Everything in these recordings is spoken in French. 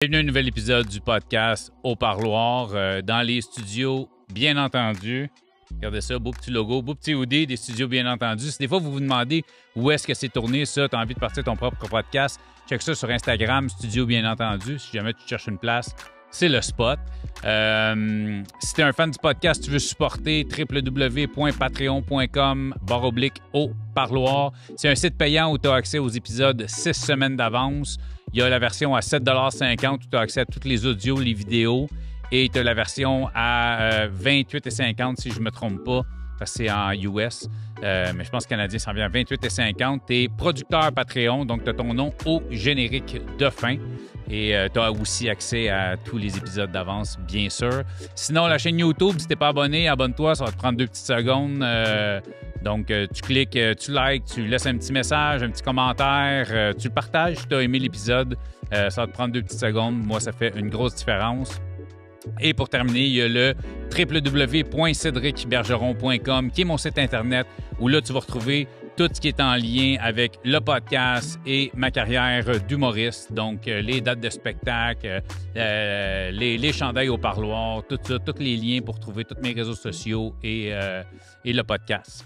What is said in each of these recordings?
Bienvenue à un nouvel épisode du podcast Au Parloir dans les studios, bien entendu. Regardez ça, beau petit logo, beau petit hoodie des studios, bien entendu. Si des fois vous vous demandez où est-ce que c'est tourné ça, tu as envie de partir ton propre podcast, check ça sur Instagram, studio, bien entendu. Si jamais tu cherches une place, c'est le spot. Si tu es un fan du podcast, tu veux supporter www.patreon.com/au parloir. C'est un site payant où tu as accès aux épisodes 6 semaines d'avance. Il y a la version à 7,50 $ où tu as accès à tous les audios, les vidéos. Et tu as la version à 28,50 $ si je ne me trompe pas, parce que c'est en US. Mais je pense canadien, ça revient à 28,50 $. Tu es producteur Patreon, donc tu as ton nom au générique de fin. Et tu as aussi accès à tous les épisodes d'avance, bien sûr. Sinon, la chaîne YouTube, si tu n'es pas abonné, abonne-toi, ça va te prendre 2 petites secondes. Donc, tu cliques, tu likes, tu laisses un petit message, un petit commentaire, tu le partages si tu as aimé l'épisode. Ça va te prendre 2 petites secondes. Moi, ça fait une grosse différence. Et pour terminer, il y a le www.cedricbergeron.com qui est mon site Internet où là, tu vas retrouver tout ce qui est en lien avec le podcast et ma carrière d'humoriste. Donc, les dates de spectacle, les chandails au parloir, tout ça, tous les liens pour trouver tous mes réseaux sociaux et le podcast.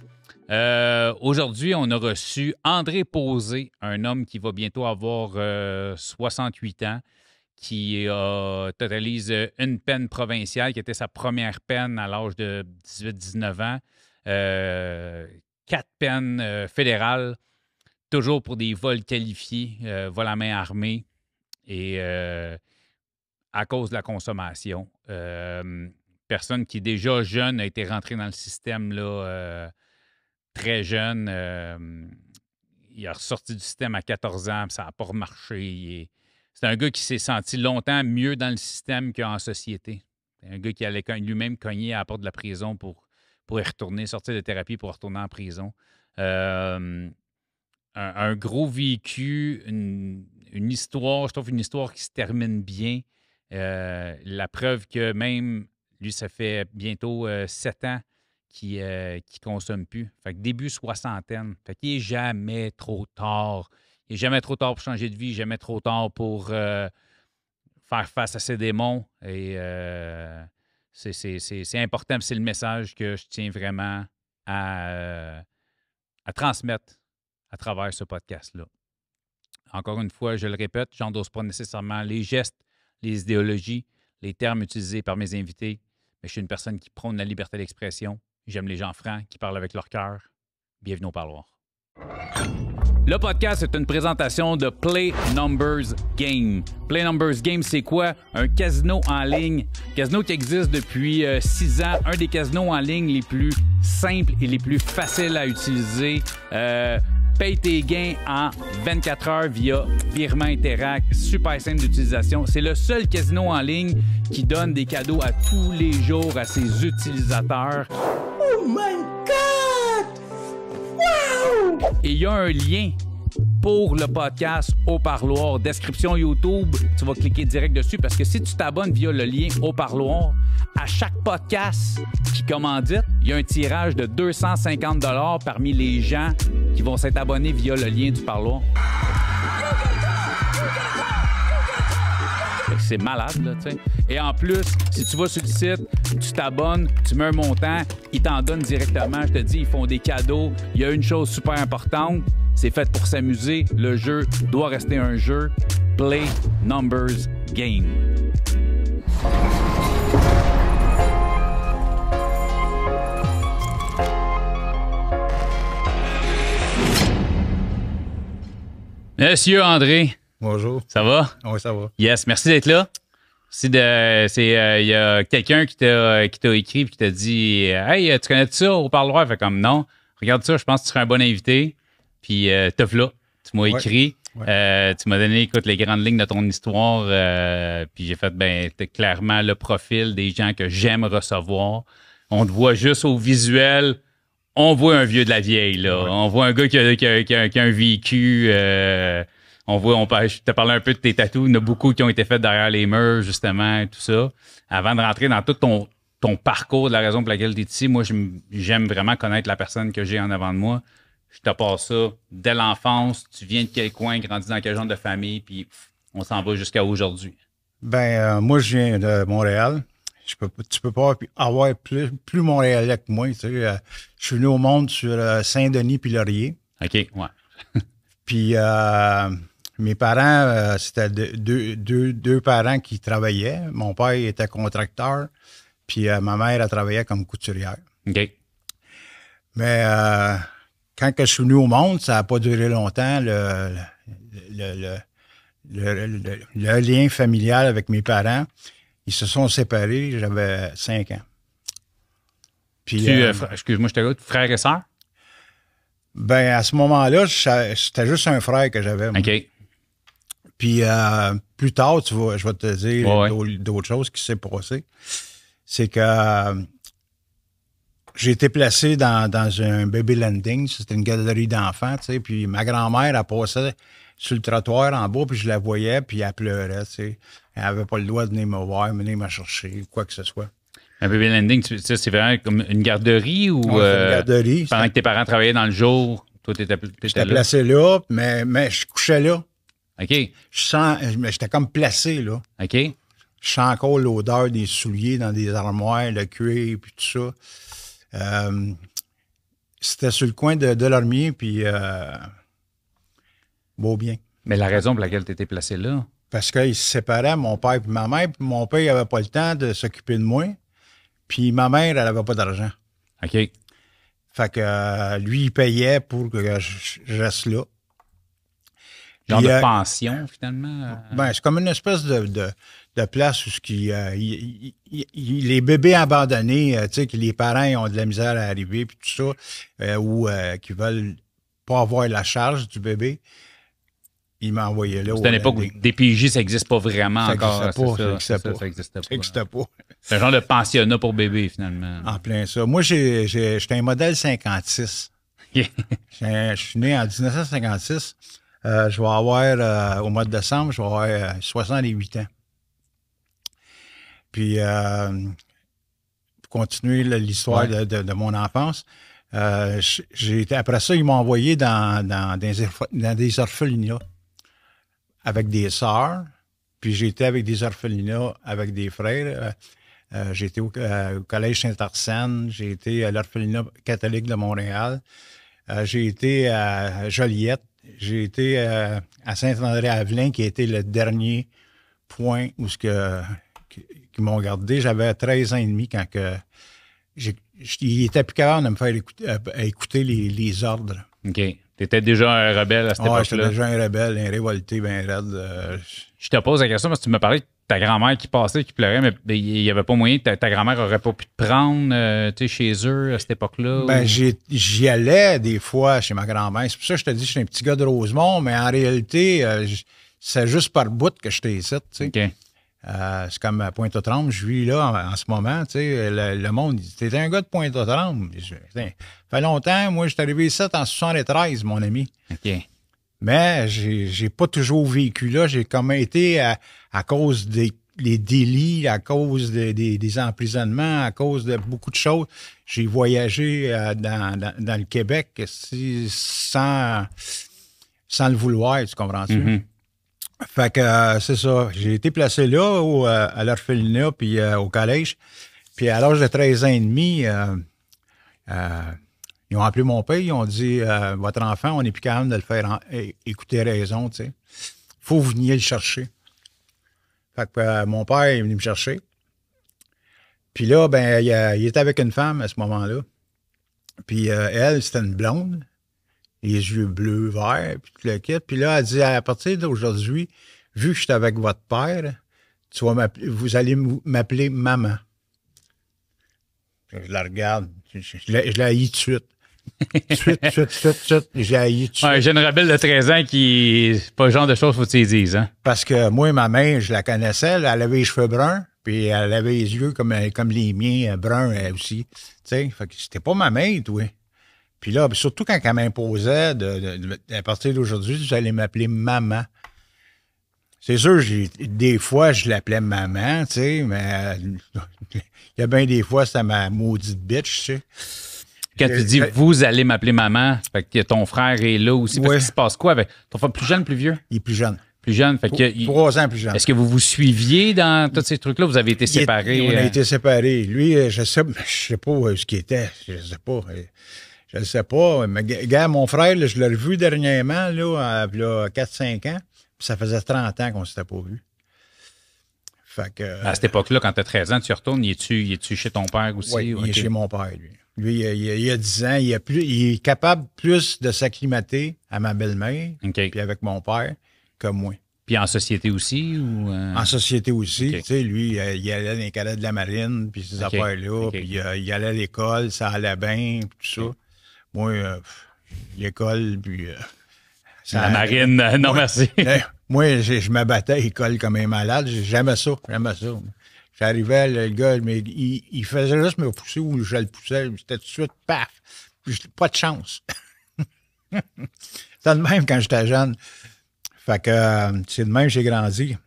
Aujourd'hui, on a reçu André Posé, un homme qui va bientôt avoir 68 ans, qui totalise une peine provinciale, qui était sa première peine à l'âge de 18-19 ans. 4 peines fédérales, toujours pour des vols qualifiés, vols à main armée, et à cause de la consommation. Personne qui, déjà jeune, a été rentré dans le système là, très jeune. Il a ressorti du système à 14 ans, puis ça n'a pas remarché. C'est un gars qui s'est senti longtemps mieux dans le système qu'en société. C'est un gars qui allait lui-même cogner à la porte de la prison pour y retourner, sortir de thérapie pour retourner en prison. Un gros vécu, une histoire, je trouve une histoire qui se termine bien. La preuve que même, lui, ça fait bientôt 7 ans qu'il ne consomme plus. Fait que début soixantaine. Fait qu'il n'est jamais trop tard. Il n'est jamais trop tard pour changer de vie, jamais trop tard pour faire face à ses démons. Et c'est important, c'est le message que je tiens vraiment à transmettre à travers ce podcast-là. Encore une fois, je le répète, je n'endosse pas nécessairement les gestes, les idéologies, les termes utilisés par mes invités, mais je suis une personne qui prône la liberté d'expression. J'aime les gens francs qui parlent avec leur cœur. Bienvenue au parloir. Le podcast est une présentation de Play Numbers Game. Play Numbers Game, c'est quoi? Un casino en ligne. Casino qui existe depuis 6 ans. Un des casinos en ligne les plus simples et les plus faciles à utiliser. Paye tes gains en 24 heures via virement Interac. Super simple d'utilisation. C'est le seul casino en ligne qui donne des cadeaux à tous les jours à ses utilisateurs. Oh my God! Wow! Et il y a un lien pour le podcast Au Parloir. Description YouTube, tu vas cliquer direct dessus parce que si tu t'abonnes via le lien Au Parloir, à chaque podcast qui commandite, il y a un tirage de 250 $ parmi les gens qui vont s'être abonnés via le lien du Parloir. C'est malade, là, tu sais. Et en plus, si tu vas sur le site, tu t'abonnes, tu mets un montant, ils t'en donnent directement. Je te dis, ils font des cadeaux. Il y a une chose super importante, c'est fait pour s'amuser. Le jeu doit rester un jeu. Play Numbers Game. Monsieur André. Bonjour. Ça va? Oui, ça va. Yes, merci d'être là. Il y a quelqu'un qui t'a écrit et qui t'a dit Hey, tu connais ça au parloir? Fait comme non. Regarde ça, je pense que tu serais un bon invité. Puis te voilà. Tu m'as écrit. Ouais. Tu m'as donné, écoute, les grandes lignes de ton histoire. Puis j'ai fait, t'es clairement le profil des gens que j'aime recevoir. On te voit juste au visuel. On voit un vieux de la vieille, là. Ouais. On voit un gars qui a un vécu. Je t'ai parlé un peu de tes tatous. Il y en a beaucoup qui ont été faits derrière les murs, justement, et tout ça. Avant de rentrer dans tout ton parcours, de la raison pour laquelle tu es ici, moi, j'aime vraiment connaître la personne que j'ai en avant de moi. Je te passe ça dès l'enfance. Tu viens de quel coin, grandi dans quel genre de famille, puis on s'en va jusqu'à aujourd'hui. Moi, je viens de Montréal. Tu peux pas avoir plus Montréalais que moi. Tu sais. Je suis venu au monde sur Saint-Denis puis Laurier. OK, ouais. Puis mes parents, c'était deux parents qui travaillaient. Mon père était contracteur, puis ma mère, elle travaillait comme couturière. OK. Mais quand que je suis venu au monde, ça n'a pas duré longtemps, le lien familial avec mes parents. Ils se sont séparés, j'avais 5 ans. Puis, excuse-moi, je t'écoute, frère et sœur? À ce moment-là, c'était juste un frère que j'avais. Moi. OK. Puis plus tard, je vais te dire Ouais. d'autres choses qui s'est passé. C'est que j'ai été placé dans un baby landing. C'était une galerie d'enfants, tu sais. Puis ma grand-mère, elle passait sur le trottoir en bas, puis je la voyais, puis elle pleurait, tu sais. Elle n'avait pas le droit de venir me voir, venir me chercher, quoi que ce soit. Un baby landing, ça, c'est vraiment comme une garderie ou Ouais, c'est une garderie. pendant que tes parents travaillaient dans le jour, toi, t'étais J'étais là? placé là, mais je couchais là. OK. J'étais comme placé là. OK. Je sens encore l'odeur des souliers dans des armoires, le cuir, puis tout ça. C'était sur le coin de Delormier, puis Beaubien. Mais la raison pour laquelle tu étais placé là? Parce qu'ils se séparaient, mon père et ma mère, puis mon père n'avait pas le temps de s'occuper de moi, puis ma mère, elle n'avait pas d'argent. OK. Fait que lui, il payait pour que je reste là. Genre Puis, de pension, finalement? C'est comme une espèce de place où les bébés abandonnés, tu sais, que les parents ils ont de la misère à arriver, puis tout ça, ou qui veulent pas avoir la charge du bébé, ils m'envoyaient là. C'était une époque où DPJ, ça n'existe pas vraiment ça encore. n'existait pas. Ça n'existait pas. Ça n'existait pas. C'est un genre de pensionnat pour bébés, finalement. En plein ça. Moi, j'étais un modèle 56. OK. Je suis né en 1956. Je vais avoir, au mois de décembre, je vais avoir 68 ans. Puis, pour continuer l'histoire de mon enfance, après ça, ils m'ont envoyé dans des orphelinats avec des sœurs. Puis, j'étais avec des orphelinats avec des frères. J'ai été au Collège Saint-Arsène. J'ai été à l'orphelinat catholique de Montréal. J'ai été à Joliette. J'ai été à Saint-André-Avelin, qui a été le dernier point où qui m'ont gardé. J'avais 13 ans et demi quand il était plus capable de me faire écouter les ordres. OK. Tu étais déjà un rebelle à cette époque-là? J'étais déjà un rebelle, un révolté, bien raide. Je te pose la question parce que tu me parlais de ta grand-mère qui passait, qui pleurait, mais il n'y avait pas moyen, ta grand-mère n'aurait pas pu te prendre chez eux à cette époque-là? J'y allais des fois chez ma grand-mère. C'est pour ça que je te dis que je suis un petit gars de Rosemont, mais en réalité, c'est juste par bout que j'étais ici. Tu sais. OK. C'est comme à Pointe-aux-Trembles, je vis là en ce moment. Tu sais, le monde dit « T'es un gars de Pointe-aux-Trembles. » Ça fait longtemps, moi, je suis arrivé ici en 73, mon ami. OK. Mais j'ai pas toujours vécu là. J'ai comme été à cause des délits, à cause des emprisonnements, à cause de beaucoup de choses. J'ai voyagé dans le Québec sans le vouloir, tu comprends-tu? Mm-hmm. Fait que c'est ça. J'ai été placé là à l'orphelinat puis au collège. Puis à l'âge de 13 ans et demi, ils ont appelé mon père, ils ont dit votre enfant, on n'est plus capable de le faire écouter raison, tu sais. Faut que vous veniez le chercher. Fait que mon père est venu me chercher. Puis là, il était avec une femme à ce moment-là. Puis elle, c'était une blonde, les yeux bleus, verts, puis tout le kit. Puis là, elle dit à partir d'aujourd'hui, vu que je suis avec votre père, vous allez m'appeler maman. Je la regarde, je la haïs tout de suite. Tout de suite, j'ai haï tout de suite. Un jeune rebelle de 13 ans qui. C'est pas le genre de choses qu'il faut que tu les dises, hein? Parce que moi, ma mère, je la connaissais, elle avait les cheveux bruns, puis elle avait les yeux comme les miens, bruns elle aussi. Tu sais, fait que c'était pas ma mère, toi. Puis là, surtout quand elle m'imposait, à partir d'aujourd'hui, vous allez m'appeler maman. C'est sûr, des fois, je l'appelais maman, tu sais, mais il y a bien des fois, c'était ma maudite bitch, tu sais. Quand tu dis « vous allez m'appeler maman », fait que ton frère est là aussi. Parce qu'il se passe quoi avec ton frère plus jeune, plus vieux? Il est plus jeune. Plus jeune. Fait que, 3 ans plus jeune. est-ce que vous vous suiviez dans tous ces trucs-là? Vous avez été séparés? On a été séparés. Lui, je sais pas ce qu'il était. Je sais pas. Je ne sais pas. Mais, gars, mon frère, là, je l'ai revu dernièrement, là, il y a 4-5 ans. Puis ça faisait 30 ans qu'on ne s'était pas vu. Fait que, à cette époque-là, quand tu as 13 ans, tu retournes, es-tu chez ton père aussi? Oui, il est chez mon père, lui. Lui, il a 10 ans. Il est capable plus de s'acclimater à ma belle-mère, puis avec mon père, que moi. Puis en société aussi? Ou En société aussi. Tu sais, lui, il allait dans les cadets de la marine, puis ces affaires-là. Puis il allait à l'école, ça allait bien, puis tout ça. Moi, l'école, puis... la marine, non merci. Moi, je m'abattais à l'école comme un malade. J'aimais ça. J'arrivais, le gars, mais il faisait juste me pousser ou je le poussais. C'était tout de suite, paf! Pas de chance. C'était de même quand j'étais jeune. Fait que c'est de même que j'ai grandi.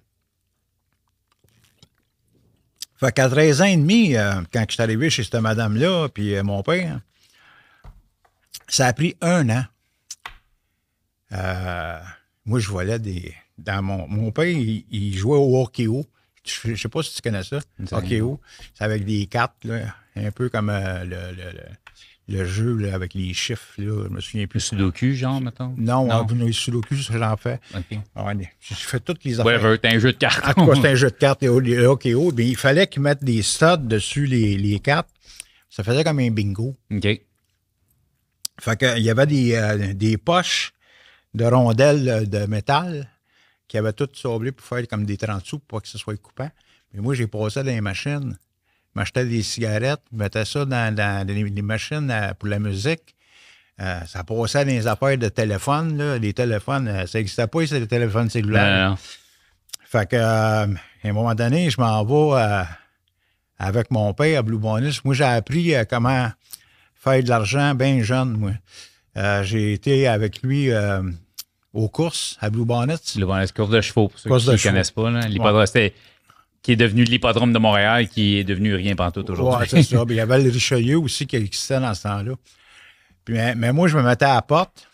Fait qu'à 13 ans et demi, quand je suis arrivé chez cette madame-là, puis mon père, ça a pris 1 an. Moi, je volais dans mon père, il jouait au hockey-o. Je ne sais pas si tu connais ça. Hockey-o. C'est avec des cartes, là, un peu comme le jeu là, avec les chiffres. Là, je me souviens plus. Le Sudoku, genre, mettons? Non. Le Sudoku, ça, j'en fais. OK. Je fais toutes les affaires. Ouais, c'est un jeu de cartes. À quoi c'est un jeu de cartes, le hockey-o. Mais il fallait qu'ils mettent des studs dessus les cartes. Ça faisait comme un bingo. OK. Fait qu'il y avait des poches de rondelles de métal qui avaient toutes sablées pour faire comme des 30 sous pour pas que ce soit coupant. Mais moi, j'ai passé dans les machines, m'achetais des cigarettes, mettais ça dans les machines pour la musique. Ça passait dans les affaires de téléphone. Là. Les téléphones, ça n'existait pas, c'était les téléphones cellulaires. Non. Fait que, à un moment donné, je m'en vais avec mon père à Blue Bonus. Moi, j'ai appris comment faire de l'argent bien jeune, moi. J'ai été avec lui aux courses à Blue Bonnet. Blue Bonnet, course de chevaux, pour ceux qui ne connaissent pas. L'hippodrome, qui est devenu l'hippodrome de Montréal, qui est devenu rien pantoute aujourd'hui. Oui, c'est ça. Puis il y avait le Richelieu aussi qui existait dans ce temps-là. Puis, mais moi, je me mettais à la porte.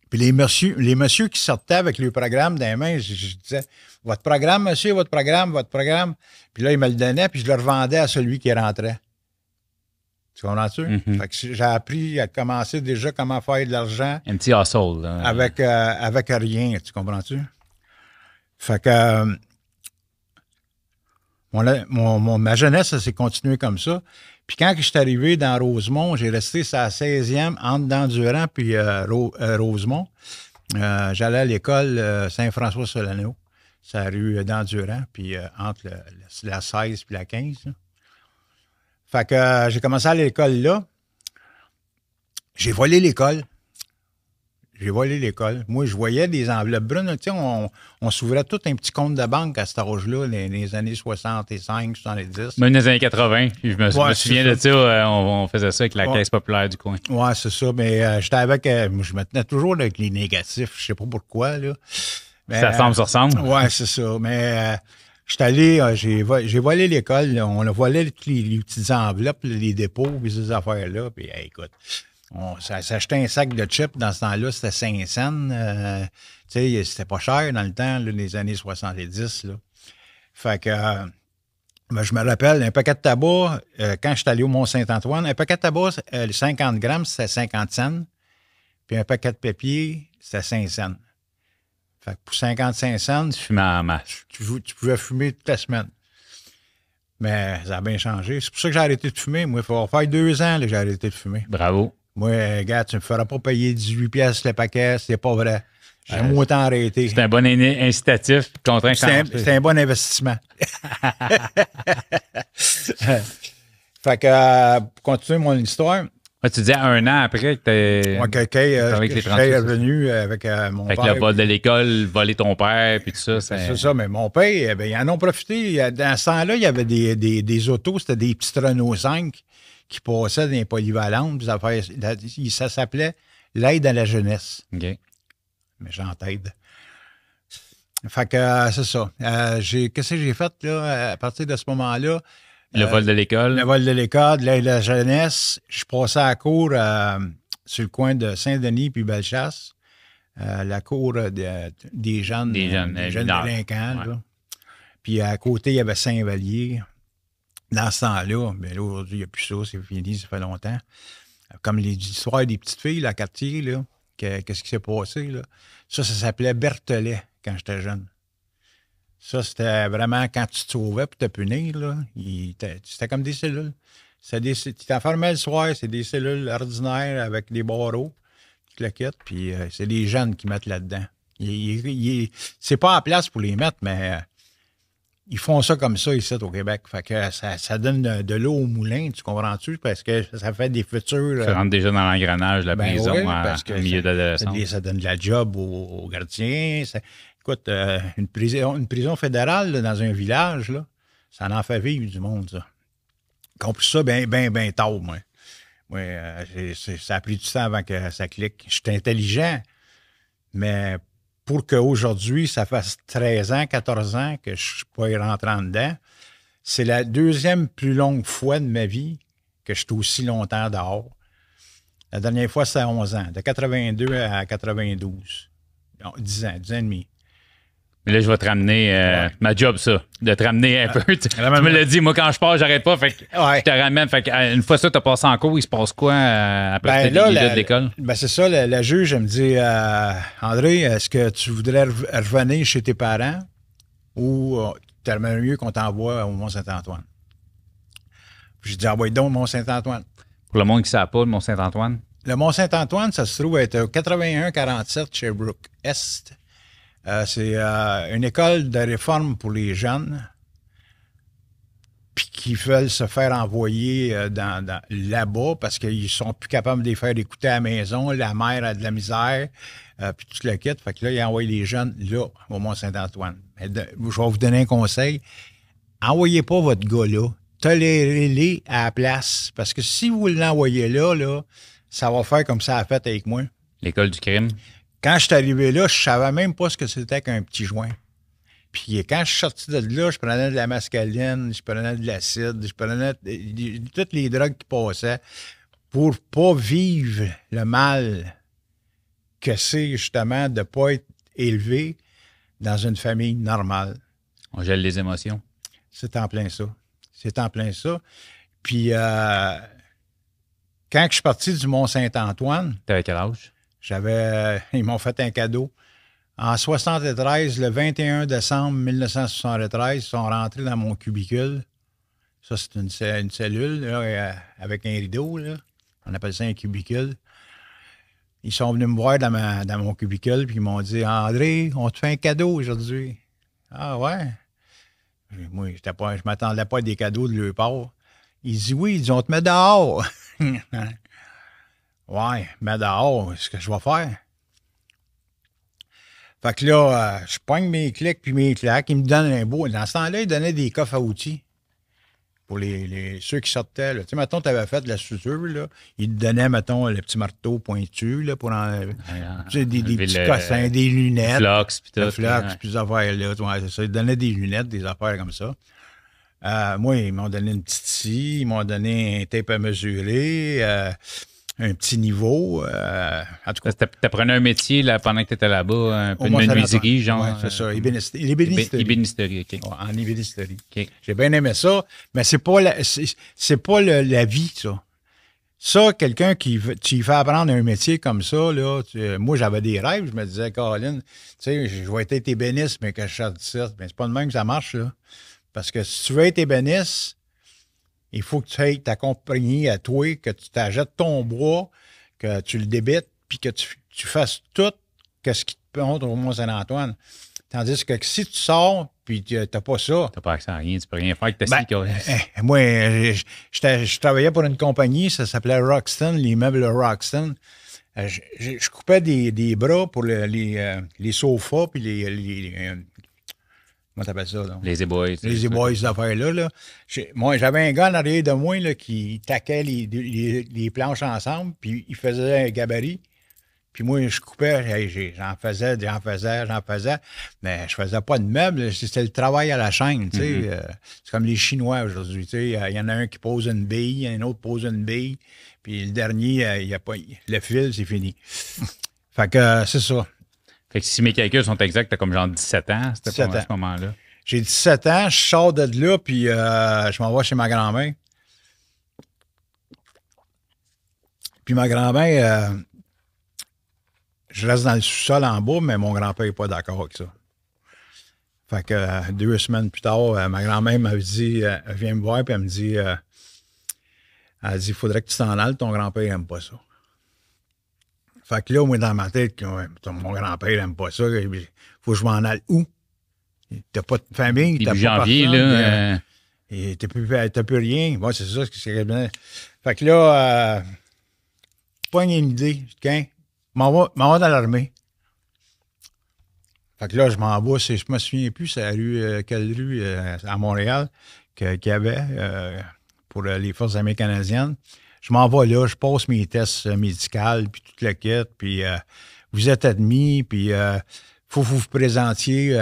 Puis les messieurs qui sortaient avec le programme dans les mains, je disais, votre programme, monsieur, votre programme. Puis là, ils me le donnaient, puis je le revendais à celui qui rentrait. Tu comprends-tu? Mm-hmm. Fait que j'ai appris à commencer déjà comment faire de l'argent. Un petit hustle. Là. Avec rien, tu comprends-tu? Fait que ma jeunesse, ça s'est continué comme ça. Puis quand je suis arrivé dans Rosemont, j'ai resté sa 16e entre Dandurand puis Rosemont. J'allais à l'école Saint-François-Solano, c'est la rue Dandurand, puis entre la 16 puis la 15. Là. Fait que j'ai commencé à l'école là. J'ai volé l'école. Moi, je voyais des enveloppes brunes. Tu sais, on s'ouvrait tout un petit compte de banque à cet âge-là, les années 65, 70. Même dans les années 80. Puis je me souviens de ça, on faisait ça avec la caisse populaire du coin. Oui, c'est ça. Mais j'étais avec... je me tenais toujours avec les négatifs. Je sais pas pourquoi, là. Mais, ça ressemble. Oui, c'est ça. Mais... j'étais allé, j'ai volé l'école, là. On a volé toutes les petites enveloppes, les dépôts, puis ces affaires-là. Puis, écoute, ça s'achetait un sac de chips dans ce temps-là, c'était 5 cents. Tu sais, c'était pas cher dans le temps, là, les années 70. Là. Fait que, je me rappelle, un paquet de tabac, quand j'étais allé au Mont-Saint-Antoine, un paquet de tabac, 50 grammes, c'était 50 cents. Puis un paquet de papier, c'était 5 cents. Fait que pour 55 cents, tu fumais en masse. Tu pouvais fumer toute la semaine. Mais ça a bien changé. C'est pour ça que j'ai arrêté de fumer. Moi, il faut faire 2 ans que j'ai arrêté de fumer. Bravo. Moi, gars, tu ne me feras pas payer 18 pièces le paquet, c'est pas vrai. J'aime autant arrêter. C'est un bon incitatif. C'est un bon investissement. Fait que, pour continuer mon histoire... Ouais, tu disais 1 an après que je suis revenu avec mon père. Avec le vol de l'école, voler ton père, puis tout ça. C'est ça, mais mon père, ils en ont profité. Dans ce temps-là, il y avait des autos, c'était des petites Renault 5 qui passaient dans les polyvalentes. Ça s'appelait l'aide à la jeunesse. OK. Méchante aide. Fait que c'est ça. Qu'est-ce que j'ai fait là, à partir de ce moment-là? Le vol de l'école. Le vol de l'école, l'aide à la jeunesse. Je passais à la cour sur le coin de Saint-Denis puis Bellechasse. la cour des jeunes, Des jeunes délinquants. ouais. Là. Puis à côté, il y avait Saint-Vallier. Dans ce temps-là, bien là, aujourd'hui, il n'y a plus ça, c'est fini, ça fait longtemps. Comme l'histoire des petites filles, là, à quartier, là, qu'est-ce qui s'est passé, là? Ça s'appelait Berthelet quand j'étais jeune. Ça, c'était vraiment quand tu te sauvais pour te punir, là. C'était comme des cellules. Tu t'enfermais le soir, c'est des cellules ordinaires avec des barreaux, tu le quittes, puis c'est les jeunes qui mettent là-dedans. C'est pas à place pour les mettre, mais ils font ça comme ça ici au Québec. Fait que ça donne de l'eau au moulin, tu comprends-tu? Parce que ça fait des futurs. Ça rentre déjà dans l'engrenage de la prison oui, au milieu d'adolescence. Ça donne de la job aux gardiens. Écoute, une prison fédérale là, dans un village, là, ça en fait vivre du monde, ça. J'ai compris ça bien tard, moi. Ça a pris du temps avant que ça clique. Je suis intelligent, mais pour qu'aujourd'hui, ça fasse 13 ans, 14 ans que je ne suis pas rentré en dedans, c'est la deuxième plus longue fois de ma vie que je suis aussi longtemps dehors. La dernière fois, c'était à 11 ans, de 82 à 92. Donc, 10 ans et demi. Mais là, je vais te ramener ma job, ça, de te ramener un peu. Tu me l'as dit, moi, quand je pars, j'arrête pas. Fait que je te ramène. Fait que, une fois ça, tu as passé en cours, il se passe quoi après de l'école? Ben c'est ça, la juge, elle me dit André, est-ce que tu voudrais revenir chez tes parents ou tu aimerais mieux qu'on t'envoie au Mont-Saint-Antoine? J'ai dit envoie donc au Mont-Saint-Antoine. Pour le monde qui ne sait pas, le Mont-Saint-Antoine? Le Mont-Saint-Antoine, ça se trouve être au 81-47 Sherbrooke Est. C'est une école de réforme pour les jeunes puis qui veulent se faire envoyer là-bas parce qu'ils sont plus capables de les faire écouter à la maison. La mère a de la misère, puis tout le kit. Fait que là, ils envoient les jeunes là, au Mont-Saint-Antoine. Je vais vous donner un conseil. Envoyez pas votre gars là. Tolérez-les à la place. Parce que si vous l'envoyez là, ça va faire comme ça a fait avec moi. L'école du crime? Quand je suis arrivé là, je savais même pas ce que c'était qu'un petit joint. Puis quand je suis sorti de là, je prenais de la mescaline, je prenais de l'acide, je prenais toutes les drogues qui passaient pour pas vivre le mal que c'est justement de ne pas être élevé dans une famille normale. On gèle les émotions. C'est en plein ça. C'est en plein ça. Puis quand je suis parti du Mont-Saint-Antoine... T'avais quel âge? Ils m'ont fait un cadeau. En 73, le 21 décembre 1973, ils sont rentrés dans mon cubicule. Ça, c'est une cellule là, avec un rideau. Là. On appelle ça un cubicule. Ils sont venus me voir dans mon cubicule puis ils m'ont dit « André, on te fait un cadeau aujourd'hui. » Ah ouais? Moi, je m'attendais pas à des cadeaux de leur part. Ils disent « Oui, ils disent, on te met dehors. » Ouais, mais dehors, c'est ce que je vais faire. Fait que là, je pogne mes clics puis mes claques. Ils me donnent un beau. Dans ce temps-là, ils donnaient des coffres à outils pour ceux qui sortaient. Tu sais, mettons, tu avais fait de la suture, là. Ils te donnaient, mettons, le petit marteau pointu, là, pour des petits cossins, des lunettes. Flox, puis tout. Le flox, puis des affaires-là. Ouais, c'est ça. Ils te donnaient des lunettes, des affaires comme ça. Moi, ils m'ont donné une petite scie, ils m'ont donné un tape à mesurer, un petit niveau. En tout cas. T'apprenais un métier là, pendant que tu étais là-bas, un peu de menuiserie, genre. Oui, c'est ça. Ébénisterie. OK. Ouais, en ébénisterie. Okay. J'ai bien aimé ça, mais c'est pas la vie, ça. Ça, quelqu'un tu lui fais apprendre un métier comme ça, là, moi, j'avais des rêves. Je me disais, Caroline, tu sais, je vais être ébéniste, mais que je sorte d'ici. Mais c'est pas de même que ça marche, là. Parce que si tu veux être ébéniste, il faut que tu aies ta compagnie à toi, que tu t'achètes ton bois, que tu le débites, puis que tu fasses tout ce qui te montre au Mont-Saint-Antoine. Tandis que si tu sors, puis tu n'as pas ça... Tu n'as pas accès à rien, tu peux rien faire avec ta scie. Moi, je travaillais pour une compagnie, ça s'appelait Roxton, l'immeuble Roxton. Je coupais des bras pour les sofas, puis les comment t'appelles ça? Là? Les éboys. Les éboys, ces affaires-là. Là. Moi, j'avais un gars en arrière de moi là, qui taquait les planches ensemble, puis il faisait un gabarit. Puis moi, je coupais, j'en faisais, mais je faisais pas de meubles. C'était le travail à la chaîne, tu sais. C'est comme les Chinois aujourd'hui, tu sais. Il y en a un qui pose une bille, un autre pose une bille, puis le dernier, il y a pas, le fil, c'est fini. Fait que c'est ça. Fait que si mes calculs sont exacts, t'as comme genre 17 ans, c'était 17 pas à ans. ce moment-là. J'ai 17 ans, je sors de là, puis je m'en vais chez ma grand-mère. Puis ma grand-mère, je reste dans le sous-sol en bas, mais mon grand-père n'est pas d'accord avec ça. Fait que 2 semaines plus tard, ma grand-mère m'avait dit, elle vient me voir, puis elle me dit, elle dit, il faudrait que tu t'en ailles, ton grand-père n'aime pas ça. Fait que là, moi, dans ma tête, mon grand-père n'aime pas ça, il faut que je m'en aille où? T'as pas de famille, t'as pas janvier, personne, là. et t'as plus rien. Bon, c'est ça, c'est bien. Fait que là, pas une idée. M'en va dans l'armée. Fait que là, je m'en vais, je me souviens plus, c'est la rue, quelle rue à Montréal qu'il y avait pour les Forces armées canadiennes. Je m'en vais là, je passe mes tests médicaux, puis toute la quête, puis vous êtes admis, puis faut que vous vous présentiez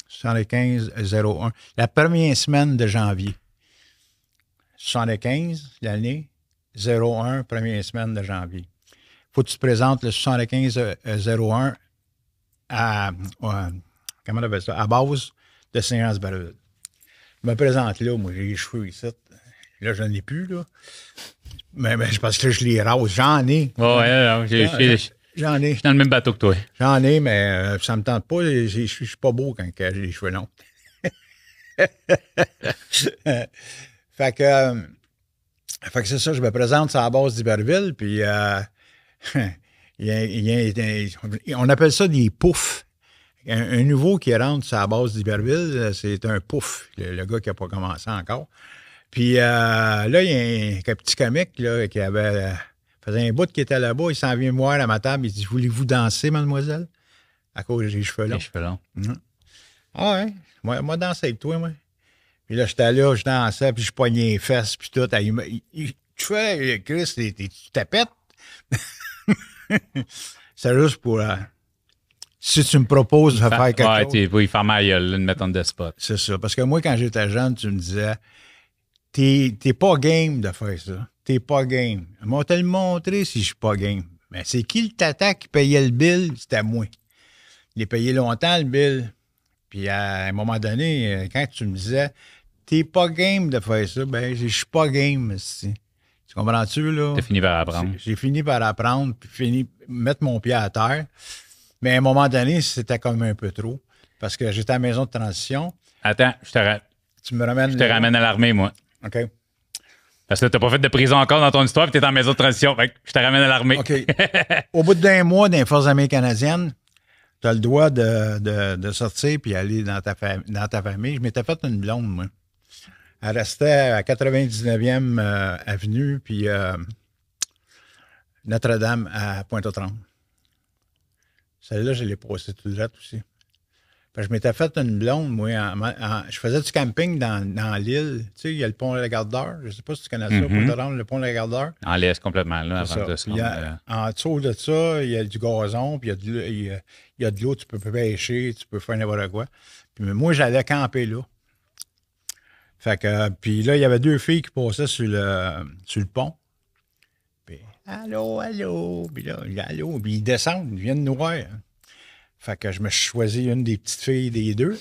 75-01. La première semaine de janvier. 75, l'année, 01, première semaine de janvier. Faut que tu te présentes le 75-01 à comment on appelle ça? À base de Saint-Anne-Barreville. Je me présente là, moi j'ai les cheveux ici. Là, je n'en ai plus, là. Mais parce que je les rase. J'en ai. Ouais, j'en ai. Je suis dans le même bateau que toi. J'en ai, mais ça me tente pas. Je suis pas beau quand j'ai les cheveux longs. Fait que c'est ça, je me présente sur la base d'Iberville, puis on appelle ça des poufs. Un nouveau qui rentre sur la base d'Iberville, c'est un pouf, le gars qui n'a pas commencé encore. Puis là, il y a un petit comique là, qui faisait un bout qui était là-bas, il s'en vient me voir à ma table, il dit « Voulez-vous danser, mademoiselle? » À cause des cheveux longs. Les cheveux longs. Ah ouais, moi danser avec toi, moi. Puis là, j'étais là, je dansais, puis je poignais les fesses, puis tout. Tu fais, Chris, tu tapettes? C'est juste pour... si tu me proposes de faire quelque chose... Oui, faire ma gueule, de mettre en de spot. C'est ça. Parce que moi, quand j'étais jeune, tu me disais, t'es pas game de faire ça. T'es pas game. On va te le montrer si je suis pas game. Mais c'est qui le tata qui payait le bill? C'était moi. Il est payé longtemps, le bill. Puis à un moment donné, quand tu me disais, t'es pas game de faire ça, ben je suis pas game. Tu comprends-tu, là? T'as fini par apprendre. J'ai fini par apprendre, puis mettre mon pied à terre. Mais à un moment donné, c'était comme un peu trop. Parce que j'étais à la maison de transition. Attends, tu me ramènes. Je te ramène à l'armée, moi. OK. Parce que t'as pas fait de prison encore dans ton histoire, puis t'es en maison de transition. Fait que je te ramène à l'armée. OK. Au bout d'un mois dans les Forces armées canadiennes, tu as le droit de sortir puis aller dans ta famille. Je m'étais fait une blonde, moi. Elle restait à 99e avenue, puis Notre-Dame à Pointe-aux-Trembles. Celle-là, je l'ai passée tout droit aussi. Parce que je m'étais fait une blonde, moi. Je faisais du camping dans l'île. Tu sais, il y a le pont de la Gardeur. Je ne sais pas si tu connais ça, Pointe-aux-Trembles, le pont de la Gardeur. En laisse complètement, là, avant de se rendre. En dessous de ça, il y a du gazon, puis il y a de l'eau, tu peux pêcher, tu peux faire n'importe quoi. Puis moi, j'allais camper là. Fait que, puis là, il y avait 2 filles qui passaient sur le pont. Puis, allô. Puis là, allô. Puis ils descendent, ils viennent nous voir. Fait que je me suis choisi une des petites filles des 2.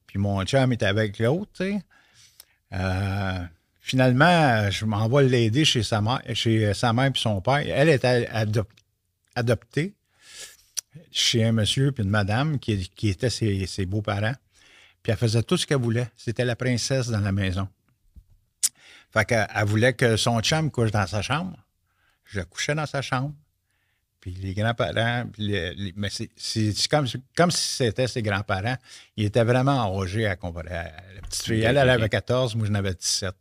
Puis mon chum était avec l'autre, tu sais. Finalement, je m'en vais l'aider chez sa mère et son père. Elle était adoptée chez un monsieur puis une madame qui étaient ses beaux-parents. Puis elle faisait tout ce qu'elle voulait. C'était la princesse dans la maison. Fait qu'elle voulait que son chum couche dans sa chambre. Je couchais dans sa chambre. Puis les grands-parents, mais c'est comme si c'était ses grands-parents. Ils étaient vraiment enragés à comparer à la petite fille. Elle avait 14, moi j'en avais 17.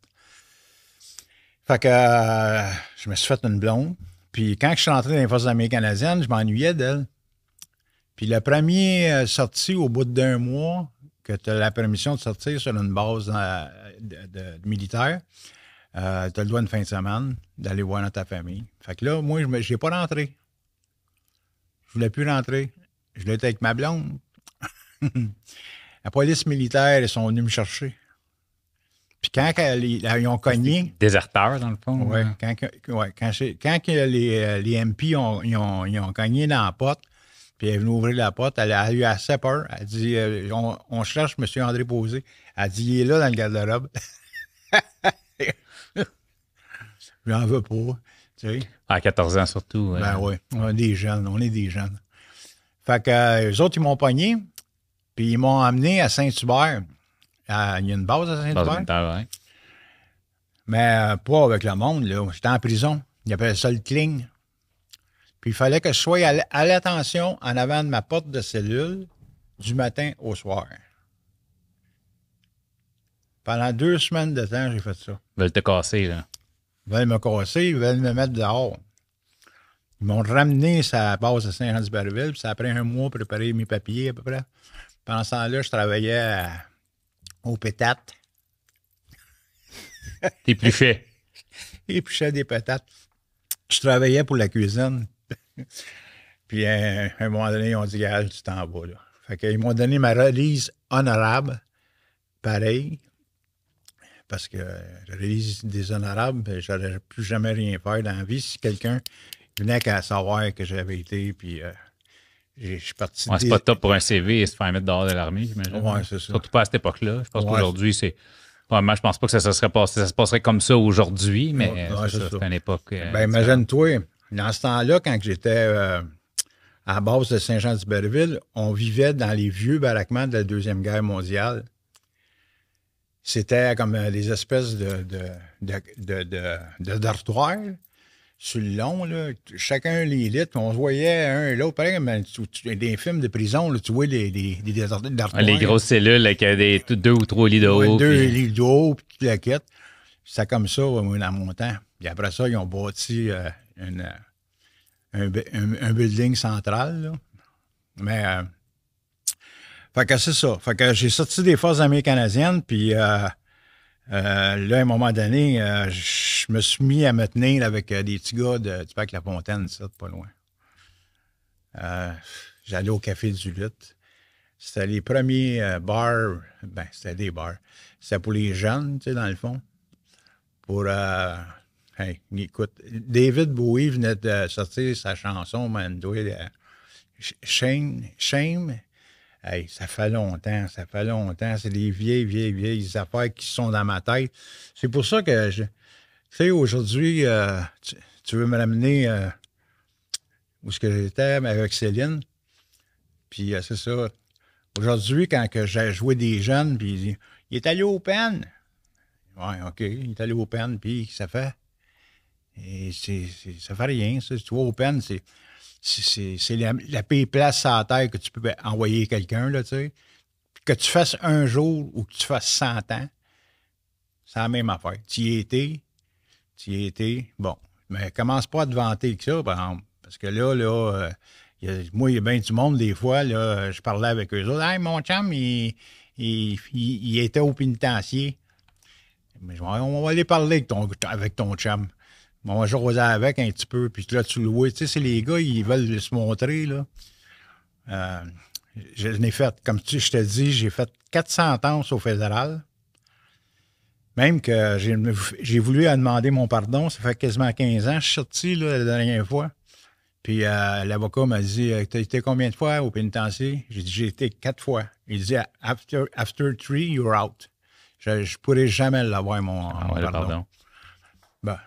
Fait que je me suis fait une blonde. Puis quand je suis rentré dans les Forces armées canadiennes, je m'ennuyais d'elle. Puis le premier sorti au bout d'1 mois, que tu as la permission de sortir sur une base de militaire, tu as le droit une fin de semaine d'aller voir dans ta famille. Fait que là, moi, je n'ai pas rentré. Je voulais plus rentrer. Je voulais être avec ma blonde. La police militaire, ils sont venus me chercher. Puis quand ils ont cogné... Déserteur, dans le fond. Oui. Quand les MP ont cogné dans la porte, Puis elle est venue ouvrir la porte. Elle a eu assez peur. Elle dit on cherche M. André Posé. Elle dit il est là dans le garde-robe. Je n'en veux pas. Tu sais. À 14 ans surtout. Ben oui, on est des jeunes. Fait que eux autres, ils m'ont pogné. Puis ils m'ont amené à Saint-Hubert. Il y a une base à Saint-Hubert. Ouais. Mais pas avec le monde, là. J'étais en prison. Ils appelaient ça le cling. Puis il fallait que je sois à l'attention en avant de ma porte de cellule du matin au soir. Pendant 2 semaines de temps, j'ai fait ça. Ils veulent te casser, là. Ils veulent me casser, ils veulent me mettre dehors. Ils m'ont ramené à la base de Saint-Jean-du-Berville, puis ça a pris 1 mois pour préparer mes papiers à peu près. Pendant ce temps-là, je travaillais au pétate. T'épluchais. Épluchais des patates. Je travaillais pour la cuisine. Puis à un moment donné, ils ont dit, gars, tu t'en vas, là. Fait qu'ils m'ont donné ma release honorable, pareil, parce que la release déshonorable, je n'aurais plus jamais rien faire dans la vie si quelqu'un venait qu'à savoir que j'avais été, puis je suis parti... Ouais, c'est pas top pour un CV et se faire mettre dehors de l'armée, j'imagine. Ouais, c'est ça. Surtout pas à cette époque-là. Je pense qu'aujourd'hui, c'est... Vraiment, je pense pas que ça se passerait comme ça aujourd'hui, mais c'est une époque... imagine-toi, dans ce temps-là, quand j'étais à la base de Saint-Jean-du-Berville, on vivait dans les vieux baraquements de la Deuxième Guerre mondiale. C'était comme des espèces de dortoirs sur le long, là, chacun les litres, on se voyait un et l'autre. Pareil, des films de prison, là, tu vois des dortoirs. Les grosses cellules avec 2 ou 3 lits de haut. 2 lits de haut, puis toute la quête. C'était comme ça, moi, dans mon temps. Puis après ça, ils ont bâti un building central, là. Mais, fait que c'est ça. Fait que j'ai sorti des forces armées canadiennes, puis là, à un moment donné, je me suis mis à me tenir avec des petits gars du parc La Fontaine, ça, pas loin. J'allais au Café du Lutte. C'était les premiers bars, c'était des bars. C'était pour les jeunes, tu sais, dans le fond. Pour, hey, écoute, David Bowie venait de sortir sa chanson, man, Shame. Hey, ça fait longtemps. C'est des vieilles affaires qui sont dans ma tête. C'est pour ça que, tu sais, aujourd'hui, tu veux me ramener où est-ce que j'étais avec Céline. Puis c'est ça. Aujourd'hui, quand j'ai joué des jeunes, puis il est allé au pen. Ouais, OK, il est allé au pen, puis ça fait? Et ça fait rien, ça. Tu vois, au pen, c'est la pire place à la terre que tu peux envoyer quelqu'un, là, tu sais. Que tu fasses un jour ou que tu fasses 100 ans, c'est la même affaire. Tu y étais. Bon, mais commence pas à te vanter que ça, par exemple. Parce que là, moi, il y a bien du monde, des fois, là, je parlais avec eux autres. Hey, mon chum, il était au pénitencier. Mais on va aller parler avec ton chum. On va jaser avec un petit peu, puis là, tu le vois. Tu sais, c'est les gars, ils veulent se montrer, là. Je l'ai fait, comme je te dis, j'ai fait 400 ans au fédéral. Même que j'ai voulu demander mon pardon, ça fait quasiment 15 ans. Je suis sorti, là, la dernière fois. Puis l'avocat m'a dit, t'as été combien de fois au pénitencier? J'ai dit, j'ai été 4 fois. Il dit, after 3, you're out. Je ne pourrais jamais l'avoir, mon pardon. Ben,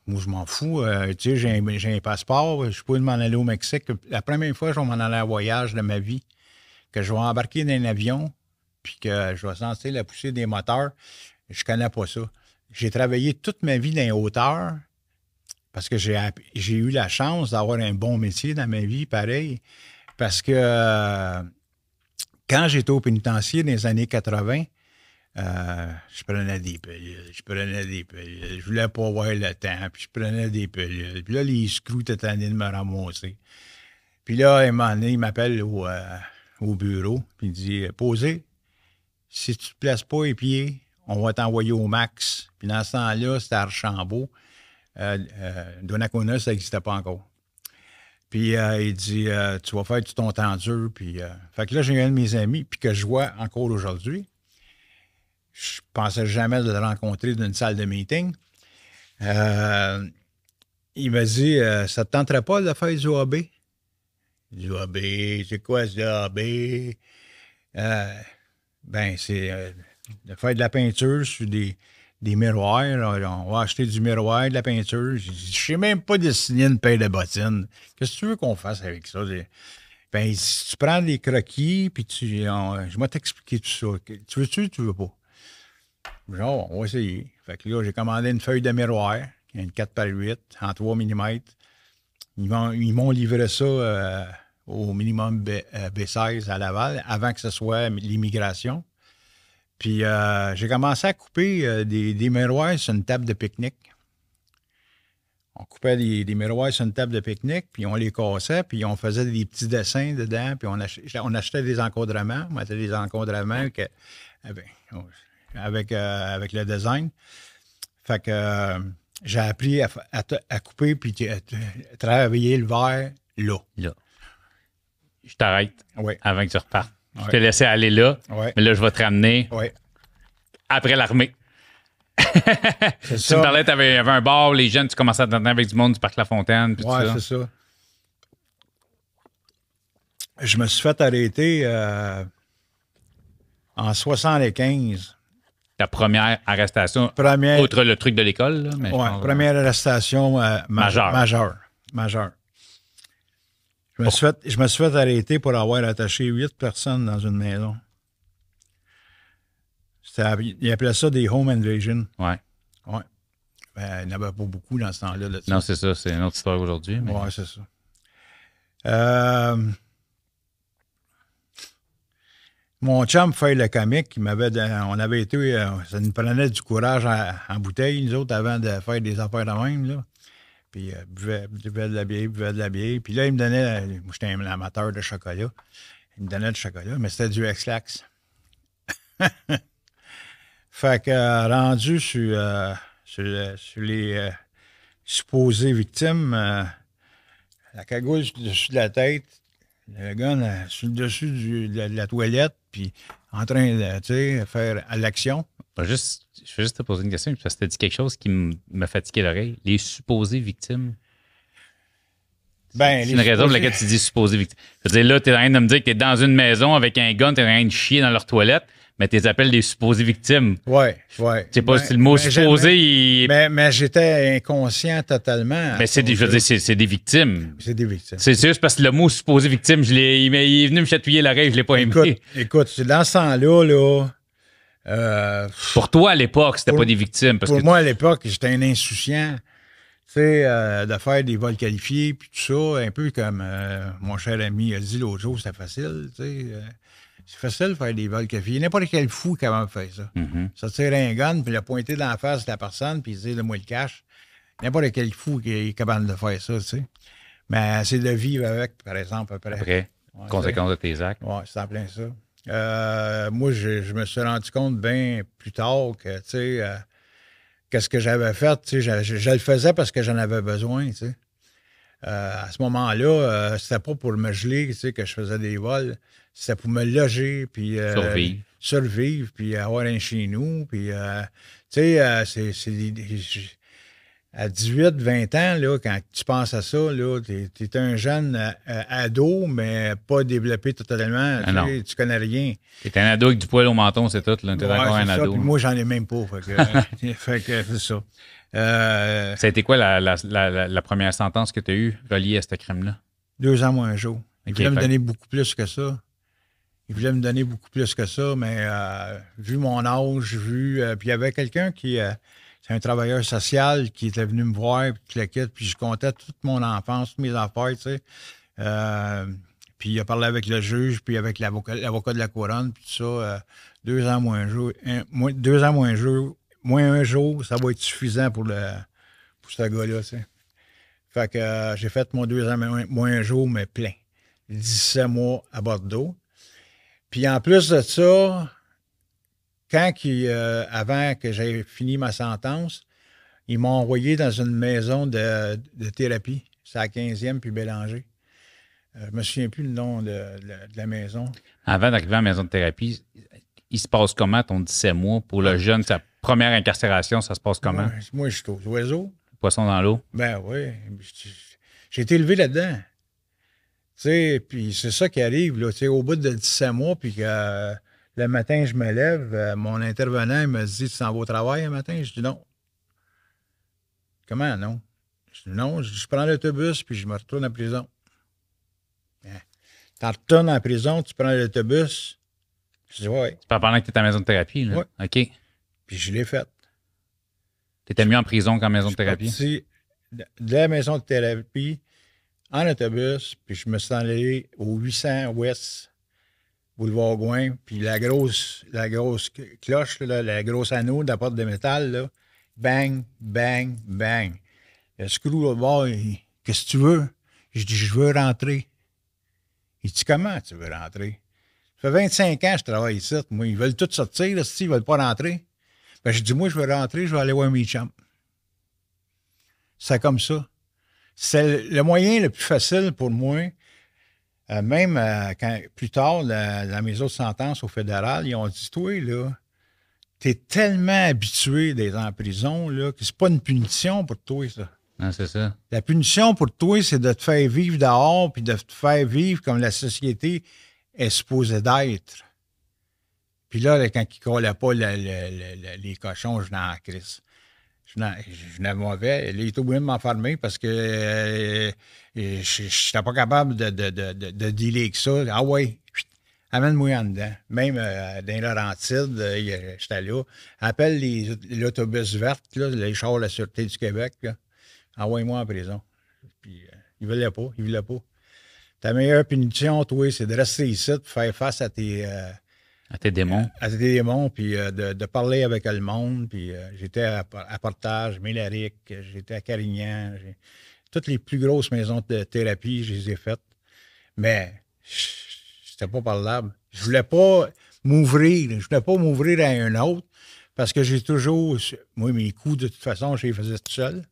moi, je m'en fous. Tu sais, j'ai un passeport. Je peux m'en aller au Mexique. La première fois, je vais m'en aller en voyage de ma vie, que je vais embarquer dans un avion, puis que je vais sentir la poussée des moteurs. Je connais pas ça. J'ai travaillé toute ma vie dans les hauteurs parce que j'ai eu la chance d'avoir un bon métier dans ma vie, pareil. Parce que quand j'étais au pénitencier dans les années 80, je prenais des pilules. Je voulais pas avoir le temps, puis je prenais des pilules. Puis là, les screws étaient tannés de me ramasser. Puis là, un moment donné, il m'appelle au bureau, puis il dit, Posé, si tu te places pas les pieds, on va t'envoyer au max. Puis dans ce temps-là, c'était Archambault. Donnacona, ça n'existait pas encore. Puis il dit, tu vas faire tout ton temps dur. Puis, fait que là, j'ai un de mes amis, puis que je vois encore aujourd'hui. Je pensais jamais de le rencontrer dans une salle de meeting. Il m'a dit, ça ne te tenterait pas de faire du AB? Du AB, c'est quoi ça, AB? C'est de faire de la peinture sur des miroirs. Là. On va acheter du miroir, de la peinture. Je sais même pas dessiner une paire de bottines. Qu'est-ce que tu veux qu'on fasse avec ça? Si tu prends des croquis, puis je vais t'expliquer tout ça. Tu veux-tu ou tu veux pas? Genre, on va essayer. Fait que là, j'ai commandé une feuille de miroir, une 4x8, en 3 mm. Ils m'ont livré ça au minimum B16 à Laval, avant que ce soit l'immigration. Puis j'ai commencé à couper des miroirs sur une table de pique-nique. On coupait des miroirs sur une table de pique-nique, puis on les cassait, puis on faisait des petits dessins dedans, puis on achetait des encadrements. On mettait des encadrements avec le design. Fait que j'ai appris à couper puis à travailler le verre là. Je t'arrête avant que tu repartes. Ouais. Je t'ai laissé aller là, mais là, je vais te ramener après l'armée. C'est Tu me parlais, tu avais un bar, les jeunes, tu commençais à t'entendre avec du monde du Parc La Fontaine. Oui, c'est ça. Je me suis fait arrêter en 75. La première arrestation, outre le truc de l'école. Oui, première arrestation majeure. Je me suis fait arrêter pour avoir attaché 8 personnes dans une maison. Ils appelaient ça des home invasions. Oui. Ouais. Il n'y en avait pas beaucoup dans ce temps-là. Non, c'est ça. C'est une autre histoire aujourd'hui. Mais... Oui, c'est ça. Mon chum fait le comique, on avait été, ça nous prenait du courage en bouteille, nous autres, avant de faire des affaires de même, là. Puis, buvait de la bière. Puis là, il me donnait, moi, j'étais un amateur de chocolat. Il me donnait du chocolat, mais c'était du Ex-Lax. Fait que, rendu sur les supposées victimes, la cagoule sur le dessus de la tête, le gars sur le dessus de la toilette, puis en train de faire à l'action. Je vais juste te poser une question, parce que tu as dit quelque chose qui m'a fatigué l'oreille. Les supposées victimes. C'est une raison pour laquelle tu dis supposées victimes. Je veux dire, là, tu es en train de me dire que tu es dans une maison avec un gun, tu es en train de chier dans leur toilette, mais tu les appelles des supposées victimes. Oui. Je sais pas si le mot supposé... Mais j'étais inconscient totalement. Mais c'est des victimes. C'est des victimes. C'est juste parce que le mot supposé victime, il est venu me chatouiller l'oreille, je l'ai pas aimé. Écoute, dans ce temps-là, pour toi, à l'époque, c'était pas des victimes. Pour moi, à l'époque, j'étais un insouciant. Tu sais, de faire des vols qualifiés, puis tout ça, un peu comme mon cher ami a dit l'autre jour, c'était facile, tu sais. C'est facile de faire des vols qualifiés. N'importe quel fou qui a fait ça. Mm-hmm. Ça tire un gun, puis le pointer dans la face de la personne, puis dire, donne-moi le cash. N'importe quel fou qui est capable de faire ça, tu sais. Mais c'est de vivre avec, par exemple, après. Conséquence de tes actes. Oui, c'est en plein ça. Moi, je me suis rendu compte bien plus tard que, tu sais, qu'est-ce que j'avais fait, tu sais, je le faisais parce que j'en avais besoin, tu sais. À ce moment-là, c'était pas pour me geler, tu sais, que je faisais des vols. C'était pour me loger, puis... survivre, puis avoir un chez nous, puis... tu sais, à 18, 20 ans, là, quand tu penses à ça, là, t'es un jeune ado, mais pas développé totalement. Tu connais rien. T'es un ado avec du poil au menton, c'est tout. T'es encore un ado. Puis moi, j'en ai même pas. Fait que c'est ça. Ça a été quoi la première sentence que tu as eue reliée à ce crime-là? 2 ans moins un jour. Il voulait me donner beaucoup plus que ça. Mais vu mon âge, puis il y avait quelqu'un qui... c'est un travailleur social qui était venu me voir, puis je comptais toute mon enfance, toutes mes affaires, tu sais. Puis il a parlé avec le juge, puis avec l'avocat de la couronne, puis tout ça. 2 ans moins un jour. 2 ans moins un jour, ça va être suffisant pour ce gars-là, tu sais. Fait que j'ai fait mon 2 ans moins un jour, mais plein. 17 mois à Bordeaux. Puis en plus de ça, avant que j'aie fini ma sentence, ils m'ont envoyé dans une maison de thérapie. C'est à 15e puis Bélanger. Je me souviens plus le nom de la maison. Avant d'arriver à la maison de thérapie, il se passe comment ton 17 mois? Pour le jeune, sa première incarcération, ça se passe comment? Moi, je suis aux oiseaux. Poisson dans l'eau? Ben oui. J'ai été élevé là-dedans. sais, puis c'est ça qui arrive, là, tu sais, au bout de 17 mois, puis que le matin, je me lève, mon intervenant, il me dit, tu t'en vas au travail le matin? Je dis non. Comment non? Je dis non, je prends l'autobus, puis je me retourne en prison. Tu retournes en prison, tu prends l'autobus. Je dis ouais. C'est pas pendant que tu es à la maison de thérapie, là? Ouais. OK. Puis je l'ai fait. Tu étais mieux en prison qu'en maison de thérapie? Je suis parti de la maison de thérapie en autobus, puis je me suis allé au 800 Ouest, boulevard Gouin, puis la grosse cloche, là, la grosse anneau de la porte de métal, là, bang, bang, bang. Le screw au bord, qu'est-ce que tu veux? Je dis, je veux rentrer. Il dit, comment tu veux rentrer? Ça fait 25 ans que je travaille ici. Moi, ils veulent tous sortir, là, ils ne veulent pas rentrer. Ben, je dis, moi, je veux rentrer, je vais aller voir mes chums. C'est comme ça. C'est le moyen le plus facile pour moi. Même quand, plus tard, dans mes autres sentences au fédéral, ils ont dit, toi, là, t'es tellement habitué d'être en prison, là, que c'est pas une punition pour toi, ça. Non, c'est ça. La punition pour toi, c'est de te faire vivre dehors puis de te faire vivre comme la société est supposée d'être. Puis là, quand il ne collait pas les cochons, je venais en crise. Je venais mauvais. Là, il était obligé de m'enfermer parce que je n'étais pas capable de dealer avec ça. Ah ouais, amène-moi en dedans. Même dans les Laurentides, j'étais là. Appelle l'autobus verte, là, les chars de la Sûreté du Québec, là. Envoie-moi en prison. Puis, il ne voulait pas, il ne voulait pas. Ta meilleure punition, toi, c'est de rester ici, de faire face à tes démons. À tes démons, puis de parler avec le monde. Puis j'étais à Portage, Mélaric, j'étais à Carignan. Toutes les plus grosses maisons de thérapie, je les ai faites. Mais c'était pas parlable. Je voulais pas m'ouvrir. Je voulais pas m'ouvrir à un autre parce que j'ai toujours... Moi, mes coups, de toute façon, je les faisais tout seul.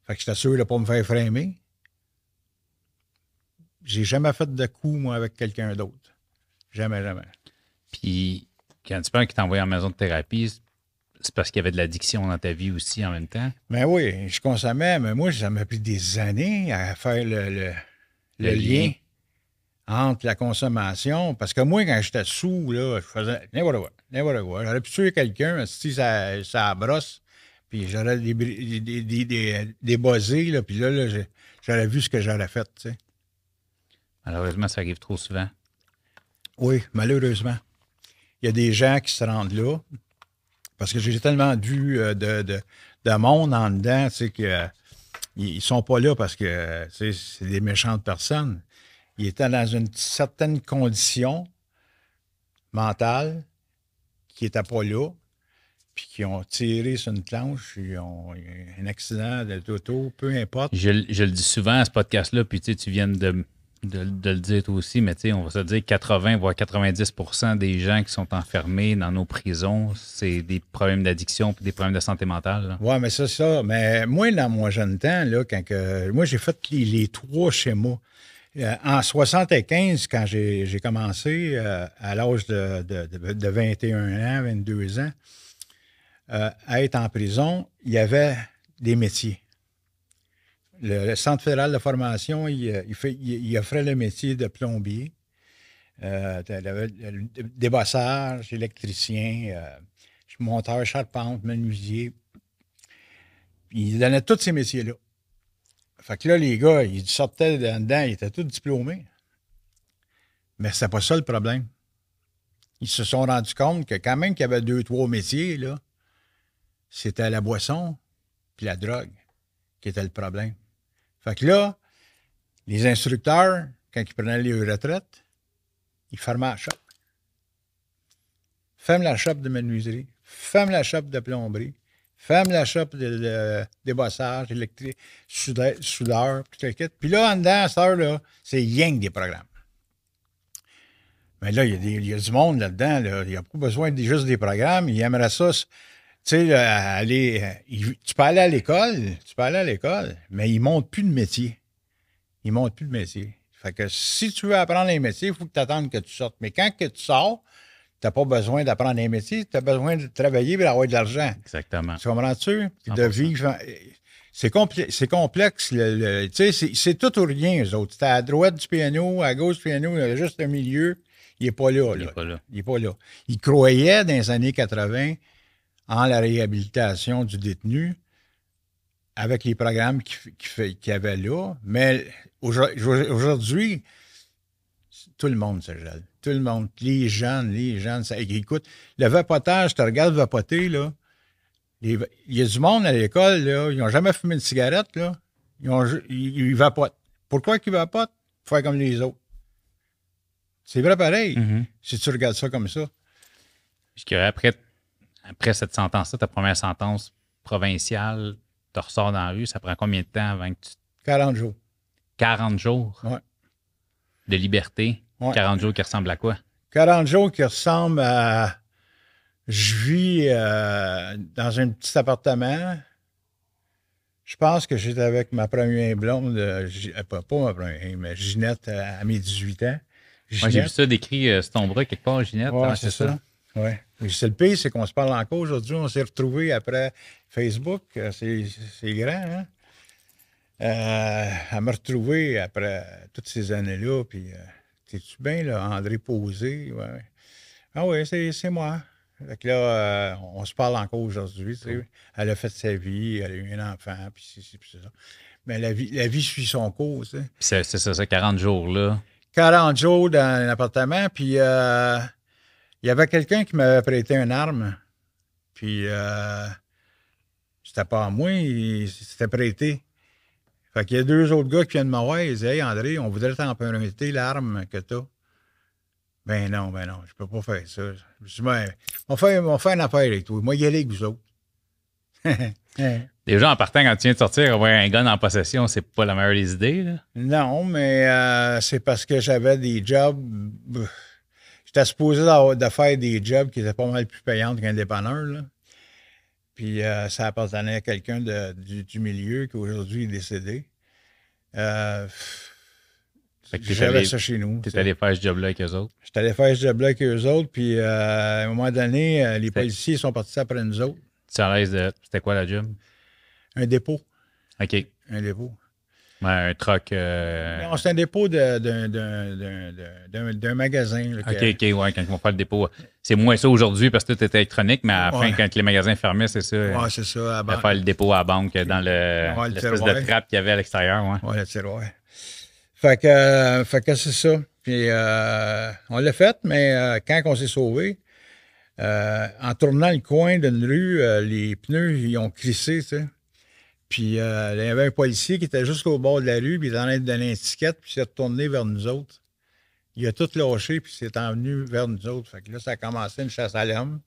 Fait que j'étais sûr de ne pas me faire framer. J'ai jamais fait de coup, moi, avec quelqu'un d'autre. Jamais, jamais. Puis, quand tu parles qu'il t'a envoyé en maison de thérapie, c'est parce qu'il y avait de l'addiction dans ta vie aussi en même temps? Ben oui, je consommais, mais moi, ça m'a pris des années à faire le lien entre la consommation. Parce que moi, quand j'étais sous, là, je faisais n'importe quoi. J'aurais pu tuer quelqu'un si ça brosse. Puis j'aurais débossé, là, puis là, j'aurais vu ce que j'aurais fait, tu sais. Malheureusement, ça arrive trop souvent. Oui, malheureusement. Il y a des gens qui se rendent là, parce que j'ai tellement vu de monde en dedans, tu sais, qu'ils sont pas là parce que, tu sais, c'est des méchantes personnes. Ils étaient dans une certaine condition mentale qui n'était pas là, puis qui ont tiré sur une planche, ils ont eu un accident d'auto, peu importe. Je le dis souvent à ce podcast-là, puis tu viens de le dire toi aussi, mais on va se dire 80 voire 90% des gens qui sont enfermés dans nos prisons, c'est des problèmes d'addiction et des problèmes de santé mentale. Oui, mais c'est ça. Mais moi, dans mon jeune temps, là, moi, j'ai fait les trois schémas. En 75, quand j'ai commencé, à l'âge de 21 ans, 22 ans, à être en prison, il y avait des métiers. Le Centre fédéral de formation, il offrait le métier de plombier, débossage, électricien, monteur, charpente, menuisier. Il donnait tous ces métiers-là. Fait que là, les gars, ils sortaient dedans, ils étaient tous diplômés. Mais c'est pas ça le problème. Ils se sont rendus compte que quand même qu'il y avait 2-3 métiers, là, c'était la boisson puis la drogue qui était le problème. Fait que là, les instructeurs, quand ils prenaient les retraites, ils fermaient la shop. Ferme la shop de menuiserie, ferme la shop de plomberie, ferme la shop de débossage, électrique, soudeur, puis tout le kit. Puis là, en dedans, à cette heure-là, c'est rien que des programmes. Mais là, il y a du monde là-dedans. Là. Il n'y a pas besoin de juste des programmes. Ils aimeraient ça. Tu sais, tu peux aller à l'école, mais ils ne montrent plus de métier. Fait que si tu veux apprendre les métiers, il faut que tu attendes que tu sortes. Mais quand que tu sors, tu n'as pas besoin d'apprendre les métiers, tu as besoin de travailler et d'avoir de l'argent. Exactement. Tu comprends-tu? De vivre. C'est complexe. Tu sais, c'est tout ou rien, eux autres. C'est à droite du piano, à gauche du piano, il y a juste le milieu. Il n'est pas là. Il n'est pas là. Il n'est pas là. Il croyait, dans les années 80, en la réhabilitation du détenu avec les programmes qu'il y avait là. Mais aujourd'hui, tout le monde se gèle. Tout le monde. Les jeunes, ça, écoute, le vapotage, tu regardes vapoter, là. Il y a du monde à l'école, là, ils n'ont jamais fumé une cigarette, là. Ils vapotent. Pourquoi qu'ils vapotent? Faut faire comme les autres. C'est vrai pareil, si tu regardes ça comme ça. Après cette sentence-là, ta première sentence provinciale, tu ressors dans la rue, ça prend combien de temps avant que tu... 40 jours. 40 jours Ouais. de liberté. Ouais. 40 jours qui ressemblent à quoi? 40 jours qui ressemblent à... Je vis dans un petit appartement. Je pense que j'étais avec ma première blonde, pas ma première, mais Ginette à mes 18 ans. Ginette. Moi, j'ai vu ça décrit sur ton bras quelque part, Ginette. Ouais, c'est ça. Ouais. C'est le pire, c'est qu'on se parle encore aujourd'hui. On s'est retrouvés après Facebook. C'est grand, hein? Elle m'a retrouvé après toutes ces années-là. Puis, t'es-tu bien, là, André Posé? Ouais. Ah oui, c'est moi. Fait que là, on se parle encore aujourd'hui. Tu sais. Elle a fait sa vie, elle a eu un enfant, puis c'est ça. Mais la vie suit son cours, tu sais. C'est ça, 40 jours-là. 40 jours dans l'appartement, puis il y avait quelqu'un qui m'avait prêté une arme. Puis c'était pas à moi, c'était prêté. Fait qu'il y a 2 autres gars qui viennent me voir, ils disent « Hey André, on voudrait t'emprunter l'arme que t'as. » Ben non, je peux pas faire ça. Je me suis dit, on va faire une affaire avec toi. Moi, y aller avec vous autres. Déjà, en partant, quand tu viens de sortir, avoir un gun en possession, c'est pas la meilleure des idées, là? Non, mais c'est parce que j'avais des jobs. J'étais supposé de faire des jobs qui étaient pas mal plus payants qu'un dépanneur, là. Puis ça appartenait à quelqu'un du milieu qui aujourd'hui est décédé. J'avais ça chez nous. Tu es allé faire ce job-là avec eux autres? J'étais allé faire ce job-là avec eux autres, puis à un moment donné, les policiers sont partis après nous autres. Tu es à l'aise de... C'était quoi la job? Un dépôt. OK. Un dépôt. Ouais, un truck... Non, c'est un dépôt d'un magasin. Là, OK, ouais, quand ils vont faire le dépôt. C'est moins ça aujourd'hui parce que tout est électronique, mais à la fin, quand les magasins fermaient, c'est ça. Ouais, c'est ça. À faire le dépôt à la banque dans l'espèce de trappe qu'il y avait à l'extérieur. Ouais, le tiroir. Fait que c'est ça. Puis on l'a fait, mais quand on s'est sauvé, en tournant le coin d'une rue, les pneus, ils ont crissé, tu sais. Puis il y avait un policier qui était juste au bord de la rue, puis il était en train de donner une étiquette, puis il s'est retourné vers nous autres. Il a tout lâché, puis il s'est envenu vers nous autres. Fait que là, ça a commencé une chasse à l'homme.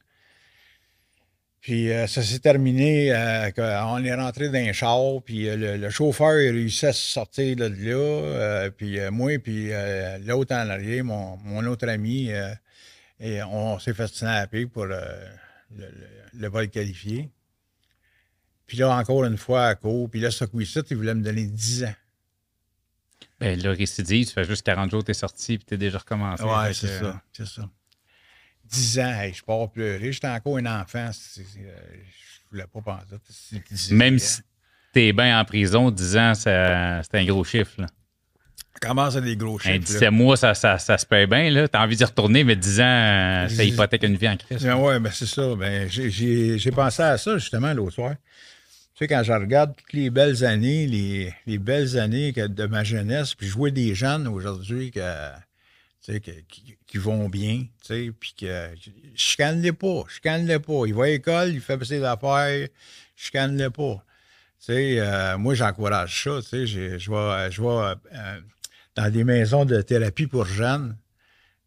Puis ça s'est terminé, on est rentré dans un char, puis le chauffeur a réussi à se sortir de là, puis moi, puis l'autre en arrière, mon autre ami, et on s'est fait snapper pour le vol qualifié. Puis là, encore une fois, à court, puis là, ce coup-ci, il voulait me donner 10 ans. Bien, le récidive, tu fais juste 40 jours, t'es sorti, puis t'es déjà recommencé. Ouais, c'est ça. 10 ans, hey, je pars pleurer. J'étais encore un enfant. Je voulais pas penser. Même si t'es bien en prison, 10 ans, c'est un gros chiffre. Là. Comment c'est des gros chiffres? 17 mois, ça se paye bien. Là. T'as envie d'y retourner, mais 10 ans, ça hypothèque une vie en crise. Oui, ben c'est ça. Ben, j'ai pensé à ça, justement, l'autre soir. Tu sais, quand je regarde toutes les belles années, les belles années de ma jeunesse, puis je vois des jeunes aujourd'hui qui vont bien, tu sais, puis que je chicane-les pas. Il va à l'école, il fait ses affaires, je chicane-les pas. Tu sais, moi, j'encourage ça, tu sais, je vais dans des maisons de thérapie pour jeunes,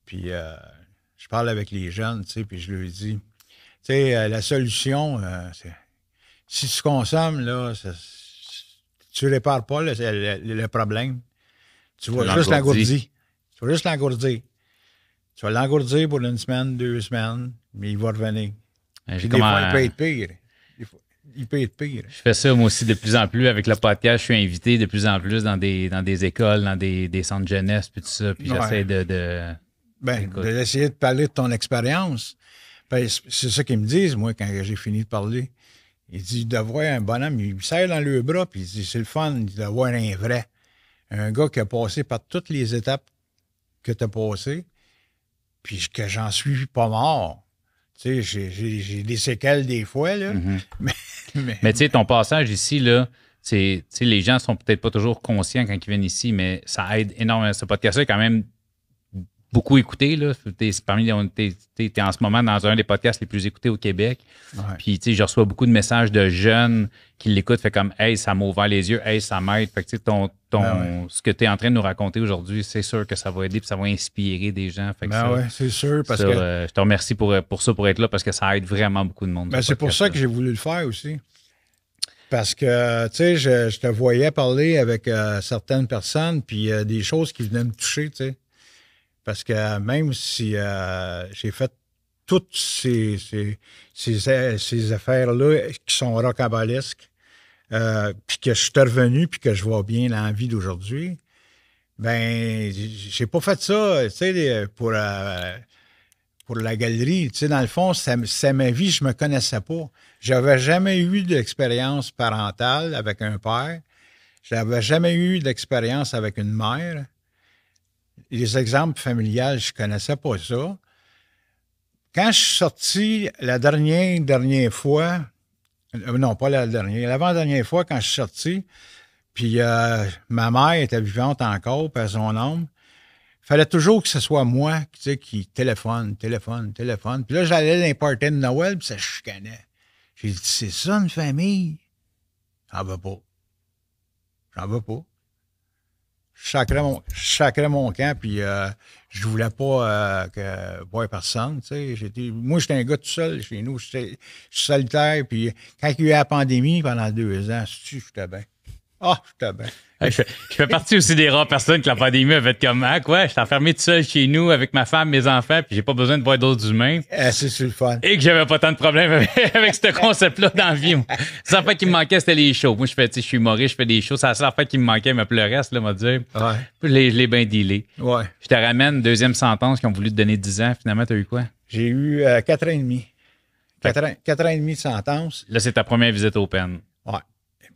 puis je parle avec les jeunes, tu sais, puis je leur dis, tu sais, la solution, c'est si tu consommes, là, tu répares pas le problème. Tu vas juste l'engourdir. Tu vas l'engourdir pour 1 semaine, 2 semaines, mais il va revenir. Puis des fois, il peut être pire. Je fais ça, moi aussi, de plus en plus. Avec le podcast, je suis invité de plus en plus dans des écoles, dans des centres jeunesse, puis tout ça. Puis j'essaie d'essayer de parler de ton expérience. Ben, c'est ça qu'ils me disent, moi, quand j'ai fini de parler. Il dit de voir un bonhomme, il me serre dans le bras, puis il dit c'est le fun de voir un vrai. Un gars qui a passé par toutes les étapes que tu as passées, puis que j'en suis pas mort. Tu sais, j'ai des séquelles des fois, là. Mais tu sais, ton passage ici, là, les gens sont peut-être pas toujours conscients quand ils viennent ici, mais ça aide énormément. Ce podcast-là est quand même beaucoup écouté. T'es en ce moment dans un des podcasts les plus écoutés au Québec. Ouais. Puis, tu sais, je reçois beaucoup de messages de jeunes qui l'écoutent, fait comme, hey, ça m'a ouvert les yeux, hey, ça m'aide. Fait que, tu sais, ce que tu es en train de nous raconter aujourd'hui, c'est sûr que ça va aider puis ça va inspirer des gens. Fait que c'est sûr. Parce que je te remercie pour être là parce que ça aide vraiment beaucoup de monde. C'est pour ça que j'ai voulu le faire aussi. Parce que, tu sais, je te voyais parler avec certaines personnes, puis des choses qui venaient me toucher, tu sais. Parce que même si j'ai fait toutes ces affaires-là qui sont rocambolesques, puis que je suis revenu, puis que je vois bien dans la vie d'aujourd'hui, ben j'ai pas fait ça, tu sais, pour la galerie. Tu sais, dans le fond, c'est ma vie, je me connaissais pas. J'avais jamais eu d'expérience parentale avec un père. J'avais jamais eu d'expérience avec une mère. Les exemples familiales, je connaissais pas ça. Quand je suis sorti la dernière fois, non, pas la dernière, l'avant-dernière fois, quand je suis sorti, puis ma mère était vivante encore, par son âme, il fallait toujours que ce soit moi, tu sais, qui téléphone. Puis là, j'allais dans les parties de Noël, puis ça chicanait. J'ai dit, c'est ça une famille? J'en veux pas. Je sacrais mon camp, puis je voulais pas voir personne, tu sais. Moi, j'étais un gars tout seul chez nous. Je suis solitaire, puis quand il y a eu la pandémie, pendant 2 ans, j'étais bien. J'étais bien. Je fais partie aussi des rares personnes que la pandémie a fait comme quoi, je suis enfermé tout seul chez nous avec ma femme, mes enfants, puis j'ai pas besoin de voir d'autres humains. C'est le fun. Et que j'avais pas tant de problèmes avec ce concept-là dans la vie. La seule fois qui me manquait, c'était les shows. Moi, je suis humoriste, je fais des shows. C'est la seule fois qui me manquait, mais le reste, là, m'a dit. Ouais. Je l'ai bien dealé. Ouais. Je te ramène, deuxième sentence, qui ont voulu te donner 10 ans. Finalement, t'as eu quoi? J'ai eu 4 ans et demi. 4 ans et demi de sentence. Là, c'est ta première visite au pen. Ouais.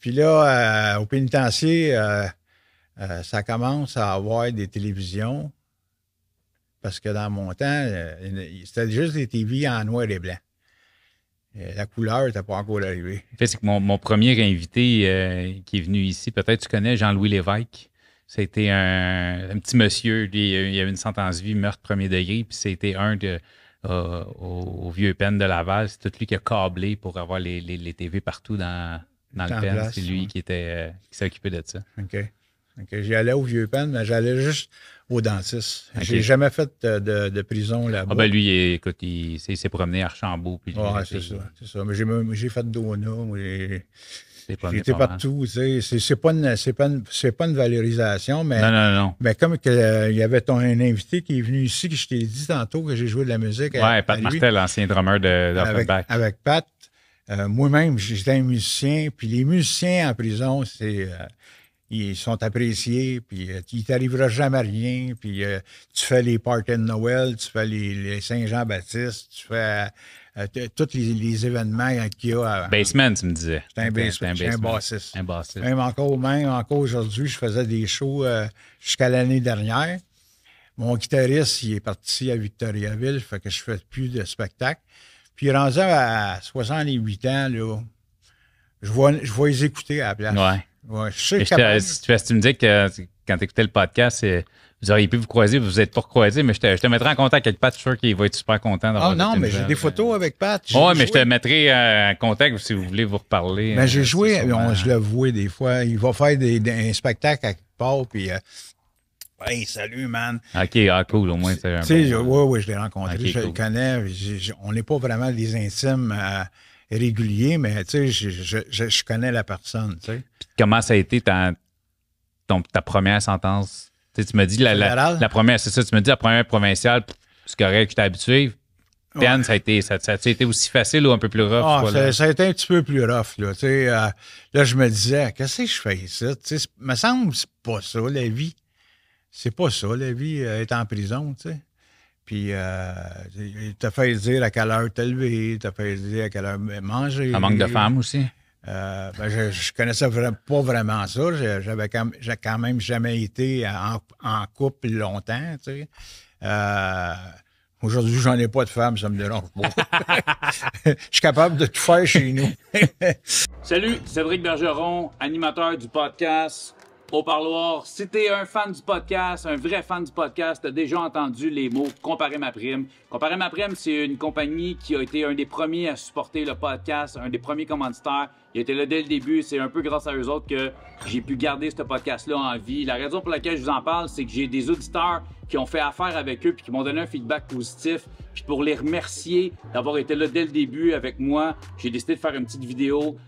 Puis là, au pénitencier, ça commence à avoir des télévisions. Parce que dans mon temps, c'était juste des TV en noir et blanc. La couleur n'était pas encore arrivée. En fait, c'est que mon premier invité qui est venu ici, peut-être tu connais Jean-Louis Lévesque. C'était un petit monsieur. Lui, il avait une sentence vie, meurtre premier degré. Puis c'était au vieux pen de Laval. C'est tout lui qui a câblé pour avoir les TV partout dans le pen. C'est lui qui s'est occupé de ça. OK. J'y allais au vieux pen, mais j'allais juste au dentiste. Okay. J'ai jamais fait de prison là-bas. Ah ben lui, écoute, il s'est promené à Archambault. Puis c'est ça. Mais j'ai fait Dona. J'étais partout. Tu sais, c'est pas une valorisation, mais. Non. Mais comme il y avait un invité qui est venu ici, que je t'ai dit tantôt que j'ai joué de la musique. Oui, Pat Martel, l'ancien drummer d'Offenbach. Avec Pat. Moi-même, j'étais un musicien. Puis les musiciens en prison, ils sont appréciés, puis il t'arrivera jamais rien, puis tu fais les parties de Noël, tu fais les Saint-Jean-Baptiste, tu fais tous les événements qu'il y a. Basement, tu me disais. C'est un basement. C'est un bassiste. Un bassiste. Même encore aujourd'hui, je faisais des shows jusqu'à l'année dernière. Mon guitariste, il est parti à Victoriaville, fait que je fais plus de spectacles. Puis rendu à 68 ans, là, je vais les écouter à la place. Ouais. Ouais, je sais tu me dis que quand tu écoutais le podcast, vous auriez pu vous croiser, vous n'êtes pas recroisés, mais je te mettrai en contact avec Pat, je suis sûr qu'il va être super content d'avoir. Ah non, mais j'ai des photos avec Pat. Oui, mais je te mettrai en contact si vous voulez vous reparler. Mais j'ai joué, je le vois des fois. Il va faire un spectacle à quelque part, puis hey, salut, man. OK, cool, au moins. Tu sais, oui, je l'ai rencontré, okay, je le connais. On n'est pas vraiment des intimes réguliers, mais tu sais, je connais la personne, tu sais. Comment ça a été ta première sentence? Tu me dis la première, c'est ça, tu me dis la première provinciale, c'est correct, je t'ai habitué. Pen, ça a été aussi facile ou un peu plus rough? Ça a été un petit peu plus rough, là. Tu sais, là, je me disais, qu'est-ce que je fais ici? Tu sais, me semble que c'est pas ça, la vie. C'est pas ça, la vie, être en prison, tu sais. Puis, il t'a fait dire à quelle heure t'as levé, il t'a fait dire à quelle heure manger. Un manque de femmes aussi? Ben, je connaissais pas vraiment ça. J'ai quand même jamais été en couple longtemps, tu sais. Aujourd'hui, j'en ai pas de femme, ça me dérange pas. Je suis capable de tout faire chez nous. Salut, Cédric Bergeron, animateur du podcast Au Parloir. Si tu es un fan du podcast, un vrai fan du podcast, tu as déjà entendu les mots Comparer ma prime. Comparer ma prime, c'est une compagnie qui a été un des premiers à supporter le podcast, un des premiers commanditaires. Ils étaient là dès le début. C'est un peu grâce à eux autres que j'ai pu garder ce podcast-là en vie. La raison pour laquelle je vous en parle, c'est que j'ai des auditeurs qui ont fait affaire avec eux puis qui m'ont donné un feedback positif. Puis pour les remercier d'avoir été là dès le début avec moi, j'ai décidé de faire une petite vidéo.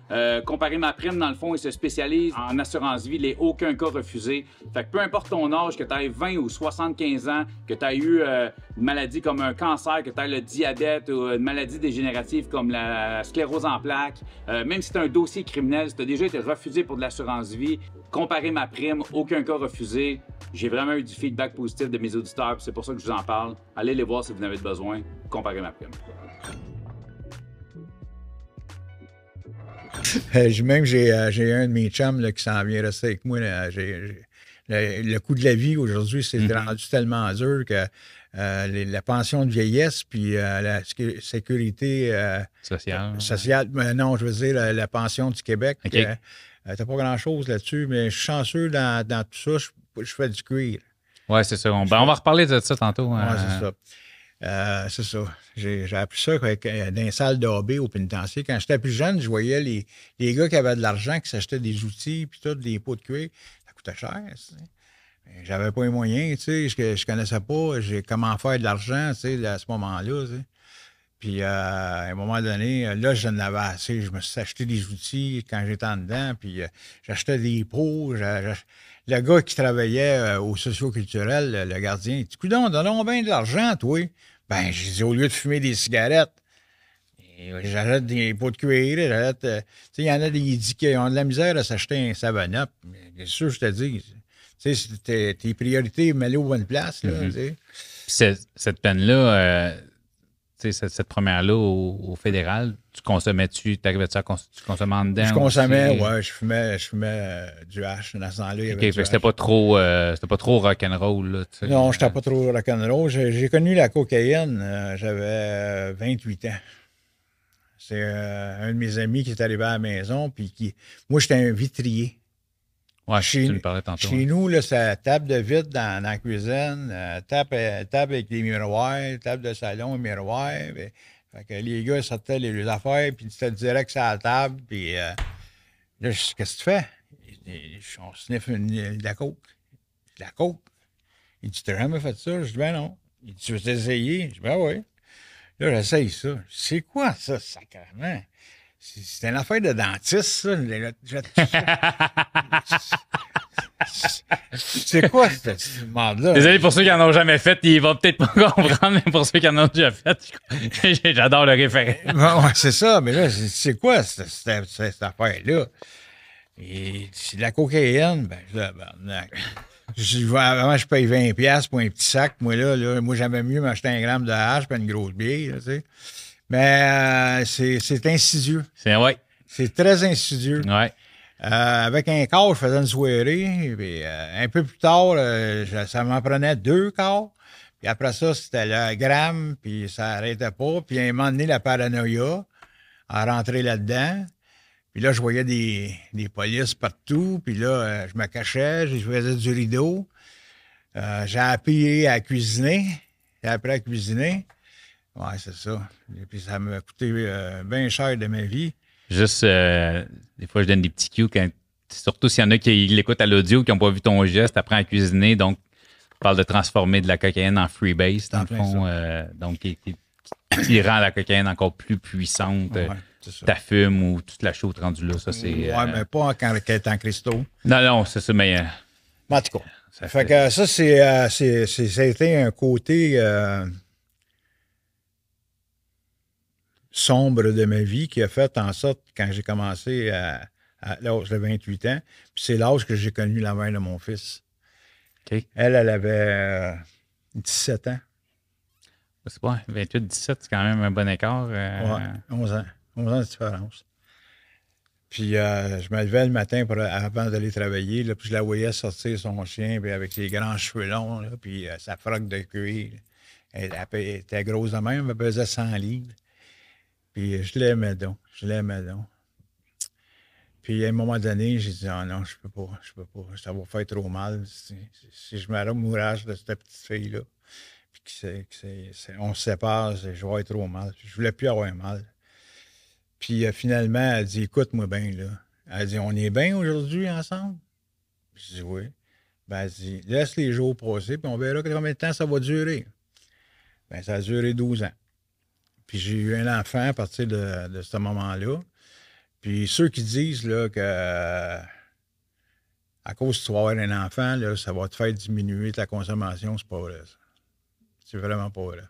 Comparer ma prime, dans le fond, ils se spécialisent en assurance vie, les aucun cas refusé. Fait que peu importe ton âge, que tu aies 20 ou 75 ans, que tu aies eu une maladie comme un cancer, que tu aies le diabète ou une maladie dégénérative comme la sclérose en plaques, même si tu as un dossier criminel, si tu as déjà été refusé pour de l'assurance vie, comparer ma prime, aucun cas refusé. J'ai vraiment eu du feedback positif de mes auditeurs, c'est pour ça que je vous en parle. Allez les voir si vous en avez besoin. Comparer ma prime. Même, j'ai un de mes chums là, qui s'en vient rester avec moi. Là, le coût de la vie aujourd'hui, c'est rendu tellement dur que la pension de vieillesse puis la sécurité sociale, non, je veux dire la pension du Québec, okay. T'as pas grand-chose là-dessus, mais je suis chanceux dans tout ça, je fais du cuir. Oui, c'est ça. On va reparler de ça tantôt. Oui, c'est ça. C'est ça. J'ai appris ça dans les salles d'AB au pénitencier. Quand j'étais plus jeune, je voyais les gars qui avaient de l'argent, qui s'achetaient des outils, puis tout, des pots de cuir. Ça coûtait cher, tu sais. J'avais pas les moyens, tu sais. Je connaissais pas comment faire de l'argent, tu sais, à ce moment-là, tu sais. Puis, à un moment donné, là, je n'avais assez. Je me suis acheté des outils quand j'étais en dedans, puis j'achetais des pots. Le gars qui travaillait au socio-culturel, le gardien, il dit « Coudonc, donne-nous bien de l'argent, toi. » Ben, j'ai dit « Au lieu de fumer des cigarettes, j'achète des pots de cuir, j'achète... tu sais, il y en a qui ont de la misère à s'acheter un 7-Up. C'est sûr, je te dis. Tu sais, tes priorités, mets-les aux bonnes places, là, tu sais. Cette peine-là... cette première-là au fédéral, tu consommais-tu? T'arrivais-tu à consommer en dedans? Je consommais, oui. Je fumais du hash dans ce temps-là. OK, c'était pas trop rock'n'roll, là. Non, j'étais pas trop rock'n'roll. J'ai connu la cocaïne, j'avais 28 ans. C'est un de mes amis qui est arrivé à la maison, puis moi, j'étais un vitrier. Ouais, tu me parlais tantôt. Chez nous, là, c'est table de vitre dans la cuisine, table avec des miroirs, table de salon, miroir. Fait que les gars sortaient les affaires, puis c'était direct sur la table, puis là, qu'est-ce que tu fais? On sniffe de la coke. De la coke? Il dit, t'as jamais fait ça? Je dis, ben non. Il dit, tu veux t'essayer? Je dis, ben oui. Là, j'essaye ça. C'est quoi ça, sacrément? C'est une affaire de dentiste, ça. C'est quoi cette merde-là? Désolé pour ceux qui n'en ont jamais fait, ils vont peut-être pas comprendre, mais pour ceux qui en ont déjà fait, j'adore le référent. Ouais, c'est ça, mais là, c'est quoi cette affaire-là? Et c'est de la cocaïne, ben là, avant, je paye 20$ pour un petit sac. Moi, moi, j'aimais mieux m'acheter 1 gramme de hache et une grosse bière, tu sais. Mais c'est insidieux. Ouais. C'est très insidieux. Ouais. Avec un quart, je faisais une soirée. Puis, un peu plus tard, ça m'en prenait 2 quarts. Puis après ça, c'était le gramme, puis ça n'arrêtait pas. Puis à un moment donné, la paranoïa a rentré là-dedans. Puis là, je voyais des polices partout. Puis là, je me cachais, je faisais du rideau. J'ai appris à cuisiner. Ouais, c'est ça. Et puis ça m'a coûté bien cher de ma vie. Juste, des fois, je donne des petits cues, surtout s'il y en a qui l'écoutent à l'audio, qui n'ont pas vu ton geste, apprends à cuisiner. Donc, on parle de transformer de la cocaïne en freebase, dans le fond. Donc, qui rend la cocaïne encore plus puissante. Ouais, ta fume ou toute la chose rendue là. Ça, c'est, mais pas quand elle est en cristaux. Non, c'est ça, mais... en tout cas. Ça fait que ça, ça a été un côté... sombre de ma vie qui a fait en sorte, quand j'ai commencé à l'âge de 28 ans, puis c'est l'âge que j'ai connu la mère de mon fils. Okay. Elle avait 17 ans. C'est pas 28-17, c'est quand même un bon écart. Ouais, 11 ans. 11 ans de différence. Puis je me levais le matin avant d'aller travailler, là, puis je la voyais sortir son chien, puis avec les grands cheveux longs, là, puis sa froque de cuir. Elle était grosse de même, elle pesait 100 livres. Puis je l'aimais donc, je l'aimais donc. Puis à un moment donné, j'ai dit, ah non, je peux pas, ça va faire trop mal si je me remourage de cette petite fille-là. Puis on se sépare, je vais avoir trop mal. Je voulais plus avoir mal. Puis finalement, elle dit, écoute-moi bien, là. Elle dit, on est bien aujourd'hui ensemble? Puis je dis, oui. Ben, elle dit, laisse les jours passer, puis on verra combien de temps ça va durer. Ben, ça a duré 12 ans. Puis j'ai eu un enfant à partir de ce moment-là. Puis ceux qui disent là, que à cause que tu vas avoir un enfant, là, ça va te faire diminuer ta consommation, c'est pas vrai, ça. C'est vraiment pas vrai.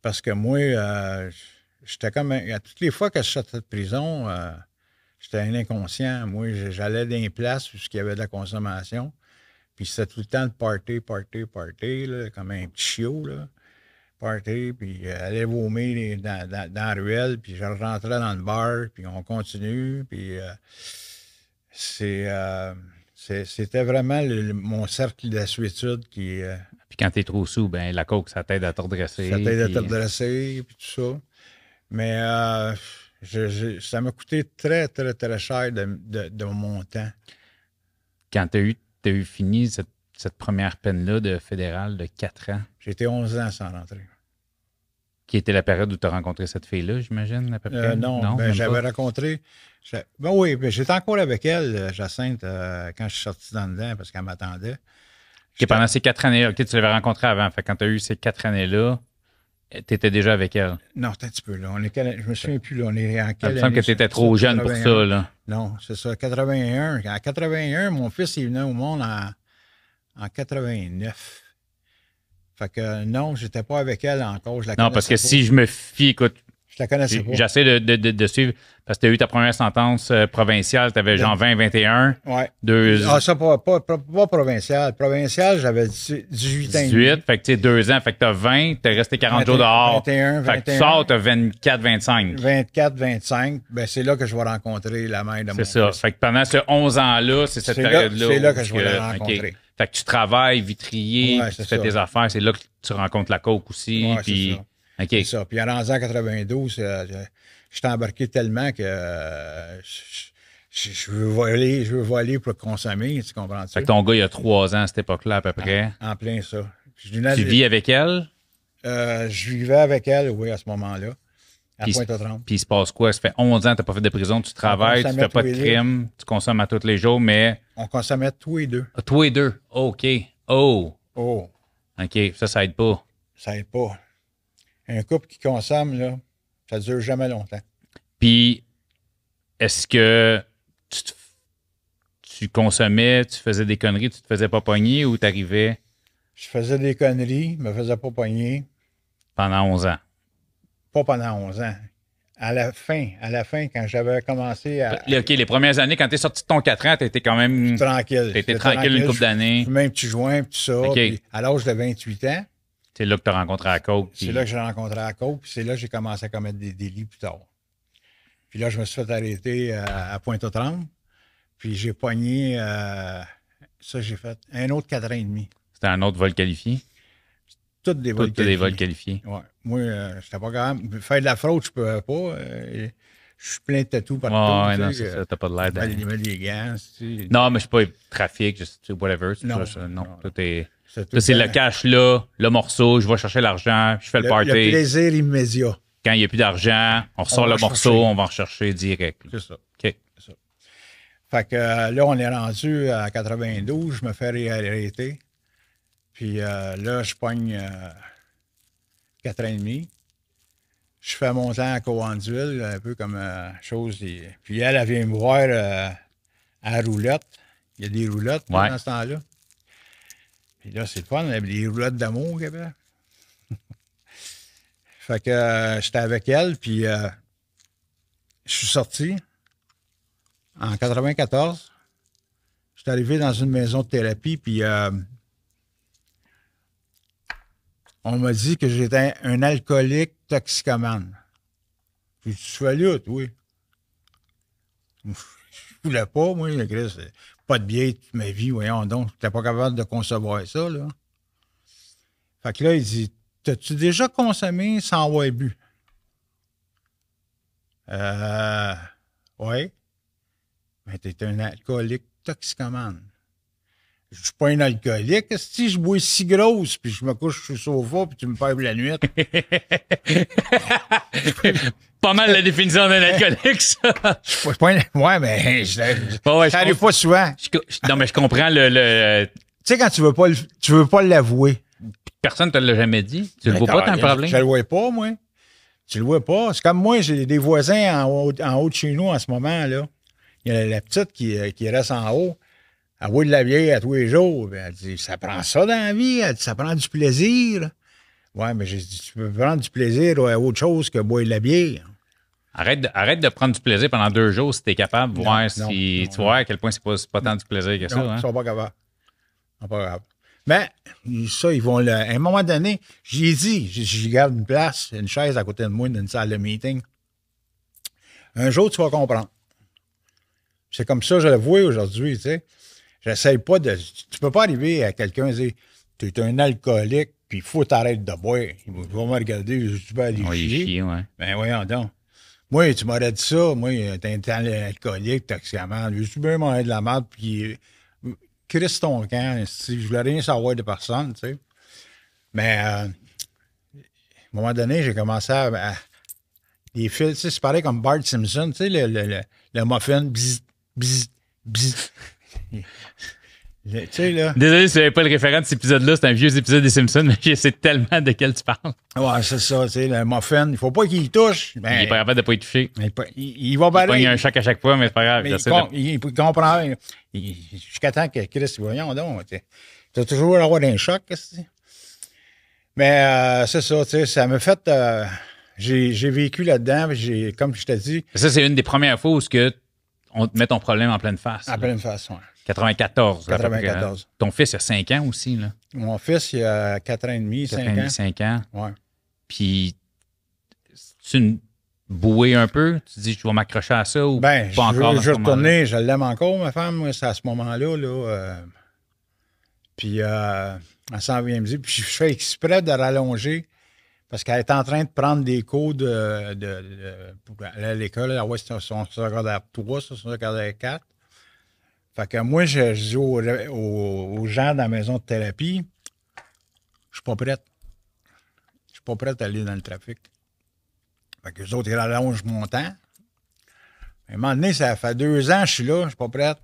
Parce que moi, j'étais comme... À toutes les fois que je sortais de prison, j'étais un inconscient. Moi, j'allais dans les places où il y avait de la consommation. Puis c'était tout le temps de party, là, comme un petit chiot, là. Party, puis aller vomir dans la ruelle, puis je rentrais dans le bar, puis on continue, puis c'était vraiment mon cercle de lassitude qui... Puis quand t'es trop sous, ben la coke, ça t'aide à te redresser. Ça t'aide à te redresser, puis tout ça. Mais ça m'a coûté très, très, très cher de mon temps. Quand t'as eu fini cette première peine-là de fédéral de 4 ans. J'ai été 11 ans sans rentrer. Qui était la période où tu as rencontré cette fille-là, j'imagine, à peu près? Non, ben, j'avais rencontré... Ben oui, ben, j'étais encore avec elle, Jacinthe, quand je suis sorti dans dedans, parce qu'elle m'attendait. Pendant ces 4 années-là, tu l'avais rencontrée avant. Fait, quand tu as eu ces 4 années-là, tu étais déjà avec elle. Non, un petit peu, là. Je me souviens plus, là. On est en quelle année? Il me semble que tu étais trop jeune pour ça, là. Non, c'est ça, 81. En 81, mon fils, il venait au monde en 89. Fait que non, j'étais pas avec elle encore. Je la non, parce que pas. si je me fie, écoute, je la connaissais pas. J'essaie de suivre, parce que tu as eu ta première sentence provinciale, tu avais genre 20-21. Ouais. Ah, ça, pas provincial. Provincial, j'avais 18 ans. 18, fait que tu sais, 2 ans, fait que tu as 20, tu es resté 40 jours dehors. 21, fait que tu sors, tu as 24-25. 24-25, ben c'est là que je vais rencontrer la mère de mon fils. C'est ça. Fait que pendant ce 11 ans-là, c'est cette période-là. C'est là que je vais la rencontrer. Okay. Fait que tu travailles, vitrier, tu fais tes affaires, c'est là que tu rencontres la coke aussi. Ouais, puis... c'est ça. Okay. C'est ça. Puis en 92, j'étais embarqué tellement que je veux voler pour consommer, tu comprends-tu? Fait que ton gars, il y a 3 ans à cette époque-là à peu près. En plein ça. Tu vis avec elle? Je vivais avec elle, oui, à ce moment-là. À Pointe-aux-Trembles. Puis il se passe quoi? Ça fait 11 ans que tu n'as pas fait de prison, tu travailles, tu ne fais pas de crime, tu consommes à tous les jours, mais... On consommait tous les deux. Ah, tous les deux? OK. Oh. OK, ça aide pas. Ça aide pas. Un couple qui consomme, là, ça dure jamais longtemps. Puis, est-ce que tu consommais, tu faisais des conneries, tu te faisais pas pogner ou t'arrivais? Je faisais des conneries, me faisais pas pogner. Pendant 11 ans? Pas pendant 11 ans. À la fin, quand j'avais commencé à... OK, les premières années, quand tu es sorti de ton 4 ans, tu étais quand même... Tranquille. Tu étais tranquille une couple d'années. Je fumais un petit joint, tout ça. Okay. Puis à l'âge de 28 ans... C'est là que tu as rencontré la coke. C'est là que j'ai rencontré la coke, puis c'est là que j'ai commencé à commettre des délits plus tard. Puis là, je me suis fait arrêter à Pointe-aux-Trembles, puis j'ai pogné... ça, j'ai fait un autre 4 ans et demi. C'était un autre vol qualifié? Toutes des vols qualifiés. Des vols qualifiés. Ouais. Moi, j'étais pas capable. Faire de la fraude, je peux pas. Je suis plein de tatous partout. Ouais, non, c'est ça. T'as pas de l'air de... Je mets des gants. Non, mais je suis pas trafic, juste whatever. Non. Tout est... c'est le cash là, le morceau, je vais chercher l'argent, je fais le party. Le plaisir immédiat. Quand il n'y a plus d'argent, on ressort le morceau, on va en rechercher direct. C'est ça. OK. C'est ça. Fait que là, on est rendu à 92, je me fais réarrêter. Puis là, je pogne 4 ans et demi. Je fais mon temps à Cowansville, un peu comme chose. Puis elle vient me voir à la roulette. Il y a des roulettes dans ce temps-là. Puis là, c'est le fun, il y avait des roulettes d'amour qu'il y avait. Fait que j'étais avec elle, puis je suis sorti en 94. J'étais arrivé dans une maison de thérapie, puis on m'a dit que j'étais un alcoolique toxicomane. J'ai dit, tu fais lutte, oui. Je voulais pas, moi, Chris, pas de bière toute ma vie, voyons donc. J'étais pas capable de concevoir ça, là. Fait que là, il dit, t'as-tu déjà consommé sans avoir bu? Oui. Mais t'es un alcoolique toxicomane. Je suis pas un alcoolique. Si je bois si grosse, puis je me couche sur le sofa, puis tu me perds la nuit. Pas mal la définition d'un alcoolique, ça. Ouais, mais ça arrive pas souvent. Non, mais je comprends le... Tu sais, quand tu veux pas l'avouer. Personne ne te l'a jamais dit. Tu le vois pas, t'as un problème? Je le vois pas, moi. Tu le vois pas. C'est comme moi, j'ai des voisins en haut de chez nous en ce moment, là. Il y a la petite qui reste en haut. Elle boit de la bière à tous les jours. Elle dit, ça prend ça dans la vie. Elle dit, ça prend du plaisir. Ouais, mais j'ai dit, tu peux prendre du plaisir à autre chose que boire de la bière. Arrête de prendre du plaisir pendant 2 jours si tu es capable de voir si tu vois à quel point c'est pas tant du plaisir que ça. Non, hein? Ils sont pas capables. Ils sont pas capables. Mais ça, ils vont à un moment donné, j'y ai dit, j'y garde une place, une chaise à côté de moi dans une salle de meeting. Un jour, tu vas comprendre. C'est comme ça, je le vois aujourd'hui, tu sais. J'essaye pas de... Tu peux pas arriver à quelqu'un et dire « Tu es un alcoolique, puis il faut t'arrêter de boire. » Il va me regarder, tu peux aller chier. Ouais. Ben voyons donc. Moi, tu m'aurais dit ça. Moi, t'es un alcoolique, toxicomane. Je suis bien manger de la merde, puis crisse ton camp. Je voulais rien savoir de personne, tu sais. Mais à un moment donné, j'ai commencé à les fils, tu sais, c'est pareil comme Bart Simpson, tu sais, le muffin, bzz, bzz, bzz. Tu sais, là. Désolé si vous n'avez pas le référent de cet épisode-là, c'est un vieux épisode des Simpsons, mais je sais tellement de quel tu parles. Ouais, c'est ça, tu sais, le muffin, il faut pas qu'il touche. Ben, il est pas capable de pas y toucher. Il va barrer. Il pogne un choc à chaque fois, mais c'est pas grave. Il comprend. Jusqu'à temps que Chris, voyons donc, tu dois toujours avoir un choc. Mais c'est ça, tu sais, ça m'a fait... j'ai vécu là-dedans, comme je t'ai dit... Ça, c'est une des premières fois où on te met ton problème en pleine face. En pleine face, oui. 94. 94. Ton fils a 5 ans aussi, là. Mon fils, il a 4 ans et demi, 5 ans. 5 ans. Oui. Puis, tu une bouée un peu? Tu dis, je vais m'accrocher à ça ou pas encore? Je vais retourner, je l'aime encore, ma femme, moi, c'est à ce moment-là, là. Puis, elle s'en vient me dire, puis je fais exprès de rallonger parce qu'elle est en train de prendre des cours pour aller à l'école. Là, ouais, c'est son secondaire 3, son secondaire 4. Fait que moi, je dis aux gens dans la maison de thérapie, je suis pas prête. Je suis pas prête à aller dans le trafic. Fait que les autres, ils rallongent mon temps. À un moment donné, ça fait 2 ans que je suis là, je suis pas prête.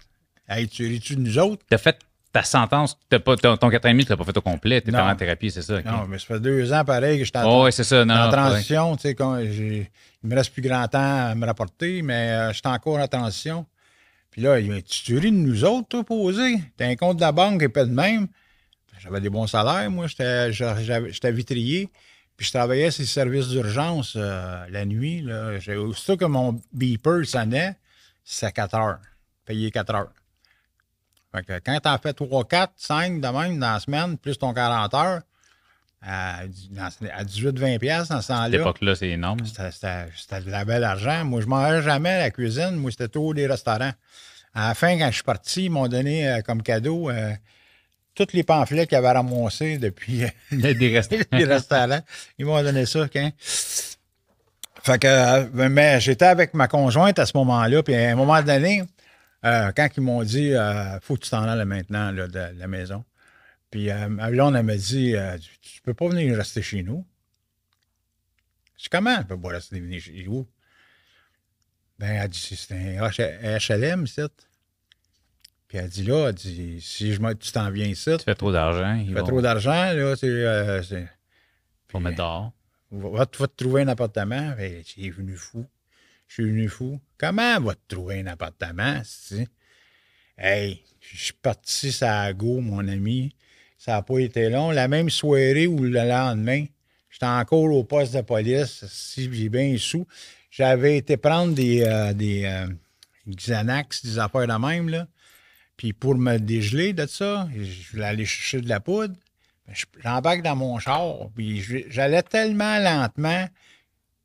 Hey, tu ris-tu de nous autres? T'as fait ta sentence, ton 4,5, tu l'as pas fait au complet, t'es en thérapie, c'est ça? Okay. Non, mais ça fait 2 ans pareil que je suis c'est ça. en transition. Tu sais, il me reste plus grand temps à me rapporter, mais je suis encore en transition. Puis là, tu ris de nous autres, toi, posé. T'as un compte de la banque et pas de même. J'avais des bons salaires, moi. J'étais vitrier. Puis je travaillais sur les services d'urgence la nuit. Là. Aussitôt que mon beeper sonnait, c'est 4 heures. Payé 4 heures. Fait que quand t'en fais 3, 4, 5 de même dans la semaine, plus ton 40 heures, à 18-20$ dans ce temps-là. À cette époque-là, c'est énorme. C'était de la belle argent. Moi, je ne mangeais jamais à la cuisine. Moi, c'était toujours des restaurants. À la fin, quand je suis parti, ils m'ont donné comme cadeau tous les pamphlets qu'ils avaient ramassés depuis des restaurants. Ils m'ont donné ça. Fait que, mais j'étais avec ma conjointe à ce moment-là. Puis à un moment donné, quand ils m'ont dit faut que tu t'en ailles maintenant là, de la maison. Puis ma blonde, elle m'a dit tu peux pas venir rester chez nous. Je dis comment elle peut pas rester chez vous? Ben, elle dit c'est un HLM, ici. Puis elle dit là, si tu t'en viens ici. Tu fais trop d'argent. Tu fais trop d'argent, là. Faut mettre dehors. Va te trouver un appartement. Ben, je suis venu fou. Je suis venu fou. Comment va te trouver un appartement, si? Hey, je suis parti à Go, mon ami. Ça n'a pas été long. La même soirée ou le lendemain, j'étais encore au poste de police. Si j'ai bien sous. J'avais été prendre des Xanax, des affaires de même, là. Puis pour me dégeler de ça, je voulais aller chercher de la poudre. J'embarque dans mon char, puis j'allais tellement lentement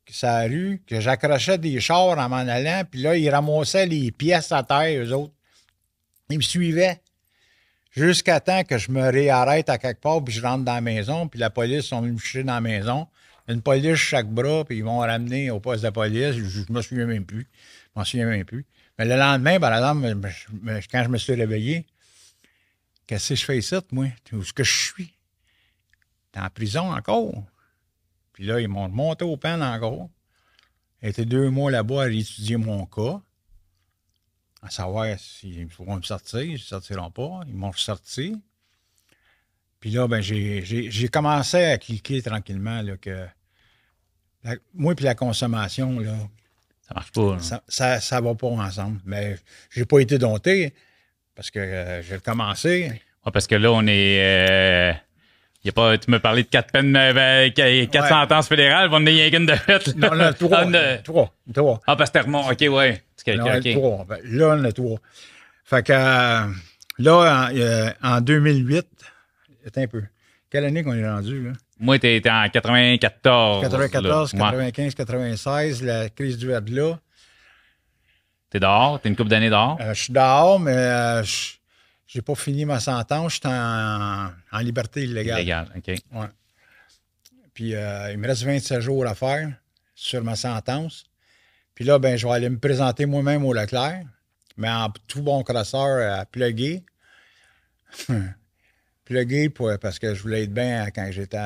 que ça a rue que j'accrochais des chars en m'en allant, puis là, ils ramassaient les pièces à terre, eux autres. Ils me suivaient jusqu'à temps que je me réarrête à quelque part, puis je rentre dans la maison, puis la police sont venus me chercher dans la maison. Une police chaque bras, puis ils m'ont ramené au poste de police. Je me souviens même plus. Je m'en souviens même plus. Mais le lendemain, par exemple, quand je me suis réveillé, qu'est-ce que je fais ici, moi? Où est-ce que je suis? T'es en prison encore? Puis là, ils m'ont remonté au peine encore. J'ai été 2 mois là-bas à étudier mon cas, à savoir s'ils vont me sortir, ils ne sortiront pas. Ils m'ont ressorti. Puis là, ben, j'ai commencé à cliquer tranquillement là, que moi et la consommation, là, Ça marche pas. ça va pas ensemble. Mais j'ai pas été dompté parce que j'ai commencé. Ouais, parce que là, on est. Y a pas, tu me parlais de 4 peines, 4 sentences fédérales, on est rien de fait. Non, on a 3. Ah, parce que t'es remonté, OK, ouais. On a 3. Ben, là, on a 3. Fait que là, en 2008, attends un peu. Quelle année qu'on est rendu, là? Moi, t'étais en 94. 94, là. 95, 96, la crise du verglas. T'es dehors? T'es une couple d'années dehors? Je suis dehors, mais j'ai pas fini ma sentence. Je suis en liberté illégale. Illégal, OK. Ouais. Puis il me reste 27 jours à faire sur ma sentence. Puis là, ben, je vais aller me présenter moi-même au Leclerc, mais en tout bon crosseur à plugger. Plugger parce que je voulais être bien quand j'étais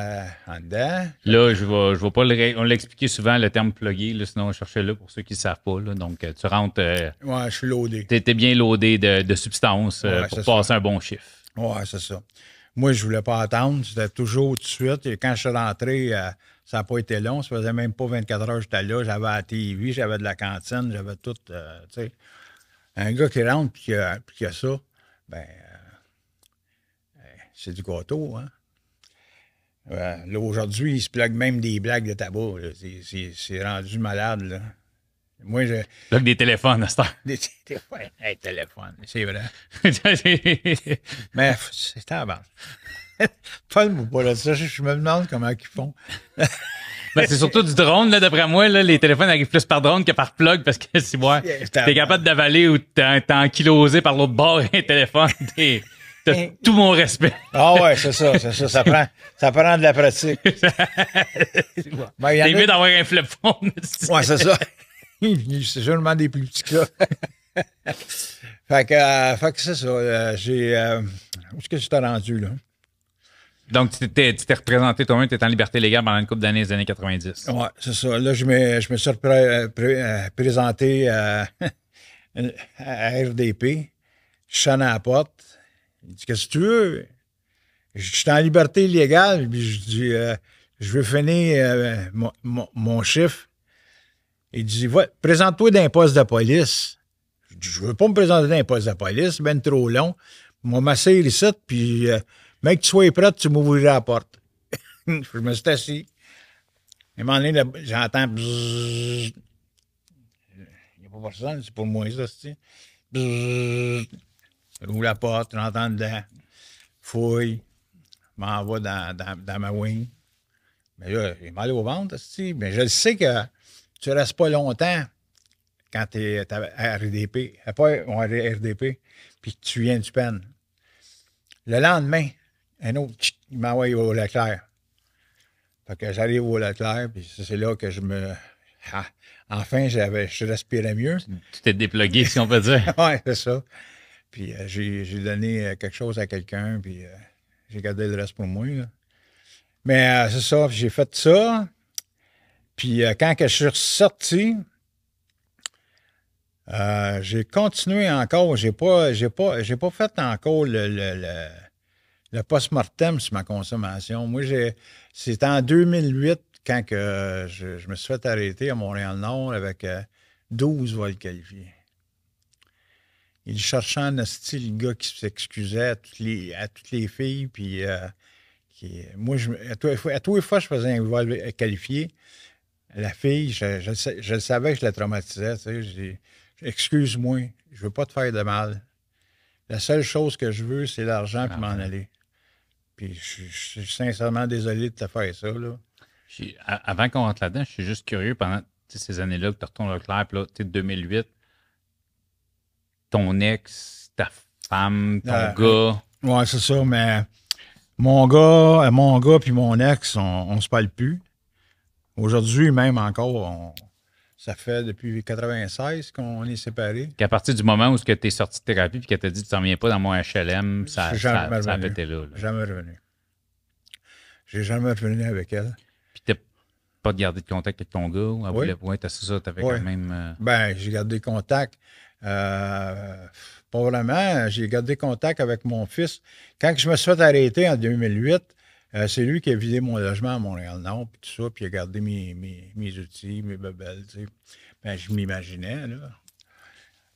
en dedans. Là, je vais pas on l'a expliqué souvent, le terme plugger, là, sinon on cherchait là pour ceux qui ne savent pas. Là. Donc, tu rentres. Ouais, je suis loadé. Tu étais bien loadé de substances pour passer un bon chiffre. Ouais, c'est ça. Moi, je voulais pas attendre. C'était toujours tout de suite. Et quand je suis rentré, ça n'a pas été long. Ça faisait même pas 24 heures que j'étais là. J'avais la TV, j'avais de la cantine, j'avais tout. Tu sais, un gars qui rentre puis qui a ça, ben, c'est du gâteau, hein? Là, aujourd'hui, ils se pluguent même des blagues de tabac. C'est rendu malade, là. Moi, je... Là, des téléphones à cette heure. Ouais, un téléphone, c'est vrai. Mais c'est à base. Parle-moi pas de ça. Je me demande comment ils font. Ben, c'est surtout du drone, là, d'après moi. Là, les téléphones arrivent plus par drone que par plug parce que si moi, t'es capable d'avaler ou t'es ankylosé par l'autre bord un téléphone, t'as tout mon respect. Ah ouais, c'est ça. Ça prend de la pratique. Ben, t'es mieux d'avoir un flip phone. Ouais, c'est ça. C'est sûrement des plus petits que ça. fait que c'est ça. Où est-ce que tu t'es rendu, là? Donc, tu t'es représenté toi-même, tu étais en liberté légale pendant une couple d'années, les années 90. Oui, c'est ça. Là, je me suis présenté à RDP. Je sonne à la porte. Il dit, qu'est-ce que tu veux? Je suis en liberté illégale. Puis je dis, je veux finir mon chiffre. Il dit, présente-toi d'un poste de police. Je dis, je veux pas me présenter d'un poste de police, c'est ben trop long. Moi, m'asseoir ici, puis mec, tu sois prêt, tu m'ouvriras la porte. Je me suis assis. À un moment donné, j'entends bzzz. Il n'y a pas personne, c'est pour moi, ça, c'est. Bzzz. J'ouvre la porte, j'entends dedans. Fouille. M'en va dans ma wing. Mais là, j'ai mal au ventre, c'est. Mais je sais que tu ne restes pas longtemps quand tu es à RDP, pas RDP, puis que tu viens du peine. Le lendemain, un autre, il m'envoie au Leclerc. Fait que j'arrive au Leclerc, puis c'est là que enfin, je respirais mieux. Tu t'es déplugué, si on peut dire. Oui, c'est ça. Puis j'ai donné quelque chose à quelqu'un, puis j'ai gardé le reste pour moi. Là. Mais c'est ça, j'ai fait ça. Puis quand que je suis ressorti, j'ai continué encore. J'ai pas fait encore le post-mortem sur ma consommation. Moi, c'était en 2008 quand que je me suis fait arrêter à Montréal-Nord avec 12 vols qualifiés. Il cherchait en hostie le gars qui s'excusait à toutes les filles. Puis moi, à tous les fois que je faisais un vol qualifié, la fille, je le savais que je la traumatisais. Tu sais, excuse-moi, je veux pas te faire de mal. La seule chose que je veux, c'est l'argent puis m'en aller. Puis je suis sincèrement désolé de te faire ça, là. Avant qu'on rentre là-dedans, je suis juste curieux, pendant ces années-là que tu retournes au Leclerc, puis là, 2008, ton ex, ta femme, ton gars... Ouais, c'est ça, mais mon gars puis mon ex, on se parle plus. Aujourd'hui, même encore, ça fait depuis 96 qu'on est séparés. Qu'à partir du moment où tu es sorti de thérapie et que tu as dit que tu n'en viens pas dans mon HLM, ça a pété là. Jamais revenu. J'ai jamais revenu avec elle. Puis tu n'as pas gardé de contact avec ton gars? Oui, c'est ça, tu avais quand même... Ben, j'ai gardé contact. Pas vraiment. J'ai gardé contact avec mon fils. Quand je me suis fait arrêter en 2008, c'est lui qui a vidé mon logement à Montréal-Nord, puis tout ça, puis il a gardé mes outils, mes bebelles, tu sais. Ben, je m'imaginais, là.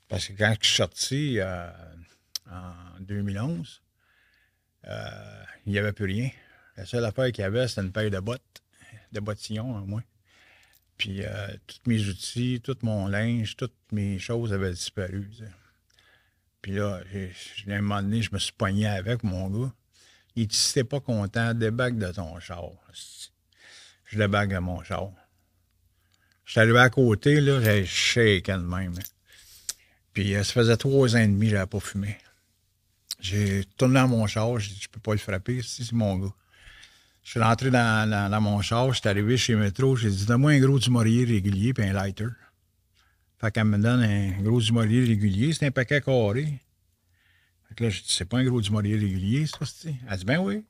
Parce que quand je suis sorti en 2011, il n'y avait plus rien. La seule affaire qu'il y avait, c'était une paire de bottes, de bottillons, au moins. Puis tous mes outils, tout mon linge, toutes mes choses avaient disparu, tu sais. Puis là, à un moment donné, je me suis pogné avec mon gars. Il dit, si t'es pas content, débague de ton char. Je débague de mon char. Je suis arrivé à côté, là, j'ai shaké de même. Puis ça faisait 3 ans et demi que j'avais pas fumé. J'ai tourné dans mon char, j'ai dit, je peux pas le frapper, c'est mon gars. Je suis rentré dans mon char, je suis arrivé chez Métro, j'ai dit, donne-moi un gros du Maurier régulier puis un lighter. Fait qu'elle me donne un gros du Maurier régulier, c'est un paquet carré. Fait que là, je dis, c'est pas un gros du Maurier régulier, ça, c'est. Elle dit, ben oui.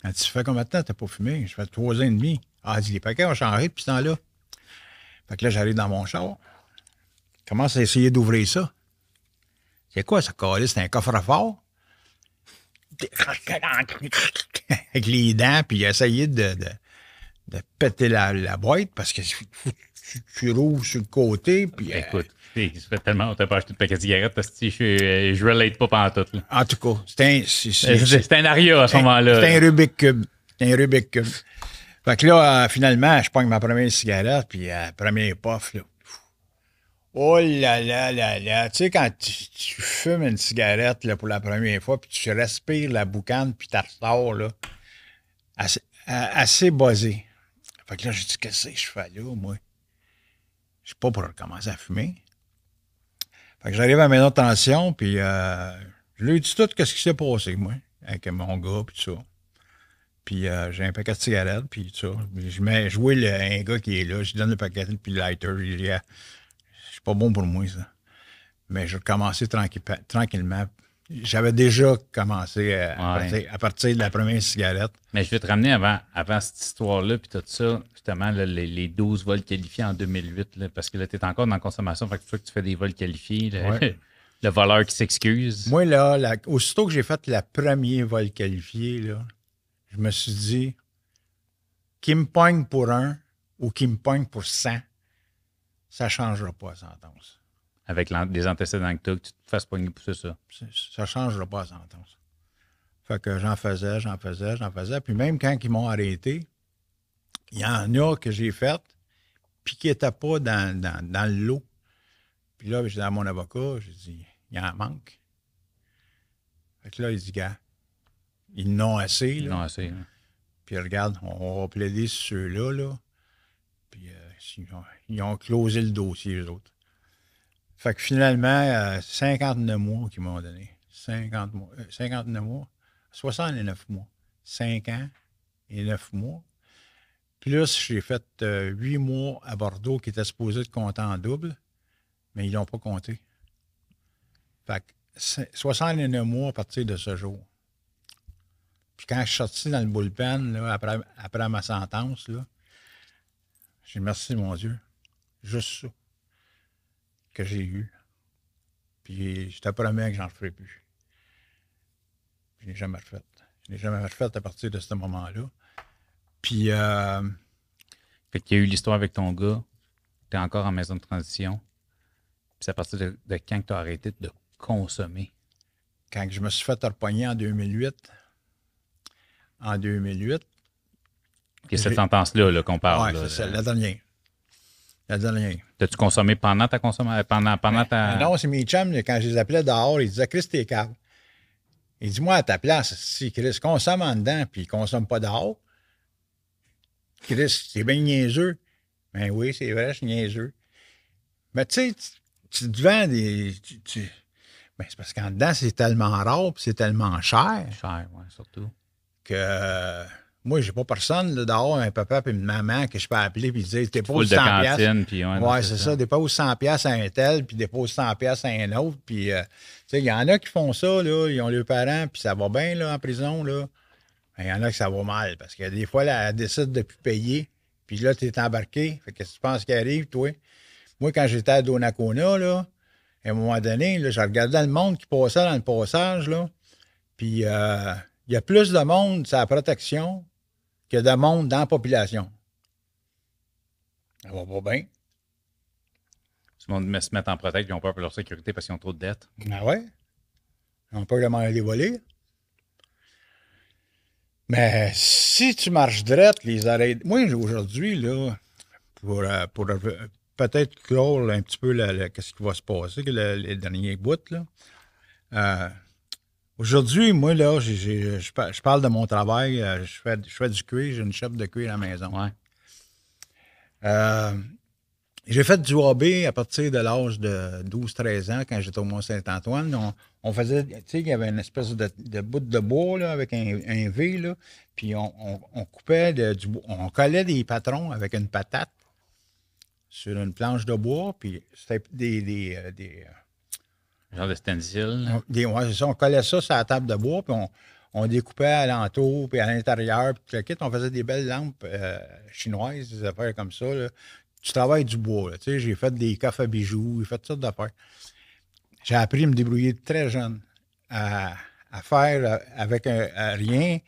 Elle dit, ça fait combien de temps t'as pas fumé? Je fais 3 ans et demi. Elle dit, les paquets ont changé depuis ce temps-là. Fait que là, j'arrive dans mon char. Je commence à essayer d'ouvrir ça. C'est quoi, ça, carré? C'est un coffre-fort? Avec les dents, puis essayer de péter la boîte parce que tu rouvres sur le côté. Puis, écoute, ça fait tellement longtemps que tu n'as pas acheté de paquet de cigarettes parce que je relate pas pantoute. Là. En tout cas, c'est un aria à ce moment-là. C'est un Rubik Cube. C'est un Rubik Cube. Fait que là, finalement, je pogne ma première cigarette, puis premier puff, là. Oh là là là là. Tu sais, quand tu fumes une cigarette là, pour la première fois, puis tu respires la boucane, puis tu ressors, là, assez buzzé. Fait que là, j'ai dit, qu'est-ce que je fais là, moi? Je suis pas pour recommencer à fumer. Fait que j'arrive à la maison de tension, puis je lui ai dit tout ce qui s'est passé, moi, avec mon gars, puis tout ça. Puis j'ai un paquet de cigarettes, puis tout ça. Je mets jouer un gars qui est là, je lui donne le paquet, puis le lighter, il dit, c'est pas bon pour moi, ça. Mais je recommençais tranquillement. J'avais déjà commencé à partir de la première cigarette. Mais je vais te ramener avant cette histoire-là, puis tout ça, justement, là, les 12 vols qualifiés en 2008, là, parce que là, tu es encore dans la consommation, fait que tu fais des vols qualifiés, le voleur qui s'excuse. Moi, là, aussitôt que j'ai fait la première vol qualifié, là, je me suis dit, qui me pogne pour 1 ou qui me pogne pour 100, ça ne changera pas la sentence. Avec les antécédents que tu as, que tu te fasses pogner pour ça. Ça ne changera pas la sentence. Fait que j'en faisais. Puis même quand ils m'ont arrêté, il y en a que j'ai fait, puis qui n'étaient pas dans le lot. Puis là, j'ai dit à mon avocat, j'ai dit, il en manque. Fait que là, il dit, gars, ils n'ont assez. Ils n'ont assez. Hein. Puis regarde, on va plaider sur ceux-là, là. Puis ils ont closé le dossier, eux autres. Fait que finalement, 59 mois qu'ils m'ont donné. 59 mois. 69 mois. 5 ans et 9 mois. Plus, j'ai fait 8 mois à Bordeaux qui étaient supposés de compter en double, mais ils ne l'ont pas compté. Fait que 69 mois à partir de ce jour. Puis quand je suis sorti dans le bullpen, là, après ma sentence, là, j'ai dit merci, mon Dieu. Juste ça que j'ai eu. Puis je te promets que j'en ferai plus. Je n'ai jamais refait. Je n'ai jamais refait à partir de ce moment-là. Puis... Fait qu'il y a eu l'histoire avec ton gars. Tu es encore en maison de transition. Puis c'est à partir de quand tu as arrêté de consommer? Quand je me suis fait repogner en 2008. En 2008. Et cette sentence-là là, qu'on parle. Oui, c'est la dernière. La dernière. T'as-tu consommé pendant ta consommation? Pendant ta... Non, c'est mes chums, quand je les appelais dehors, ils disaient, Chris, t'es cave. Il dit, moi, à ta place, si Chris consomme en dedans puis il ne consomme pas dehors, Chris, c'est bien niaiseux. Ben oui, c'est vrai, je suis niaiseux. Mais tu sais, tu te vends des... Ben, c'est parce qu'en dedans, c'est tellement rare puis c'est tellement cher Cher, oui, surtout. que moi, j'ai pas personne là, dehors, un papa et une maman que je peux appeler puis dire dépose Full de 100 cantine, puis ouais, c'est ça. Dépose 100 pièces à un tel, puis dépose 100 pièces à un autre. Puis, tu sais, il y en a qui font ça, là, ils ont leurs parents, puis ça va bien, là, en prison, là. Il y en a que ça va mal, parce que des fois, là, elle décide de ne plus payer, puis là, tu es embarqué. Fait que qu'est-ce que tu penses qui arrive, toi? Moi, quand j'étais à Donnacona, là, à un moment donné, là, je regardais le monde qui passait dans le passage, là, puis il y a plus de monde sur la protection que de monde dans la population. Ça va pas bien. Tout le monde se met en protège, ils ont peur pour leur sécurité parce qu'ils ont trop de dettes. Ah ouais? On peut vraiment les voler. Mais si tu marches droite, les arrêts. Moi, aujourd'hui, là, pour peut-être clore un petit peu qu'est-ce qui va se passer, les derniers bouts, là. Aujourd'hui, moi, là, je parle de mon travail. Je fais du cuir, j'ai une shop de cuir à la maison. Ouais. J'ai fait du hobby à partir de l'âge de 12-13 ans, quand j'étais au Mont-Saint-Antoine. On faisait, tu sais, il y avait une espèce de bout de bois là, avec un V, là, puis on coupait du bois. On collait des patrons avec une patate sur une planche de bois, puis c'était des Genre de stencil. ouais, c'est ça, on collait ça sur la table de bois, puis on découpait à l'entour, puis à l'intérieur, puis tout le kit, on faisait des belles lampes chinoises, des affaires comme ça, là. Tu travailles du bois, là, tu sais, j'ai fait des coffres à bijoux, j'ai fait toutes sortes d'affaires. J'ai appris à me débrouiller très jeune, à faire avec rien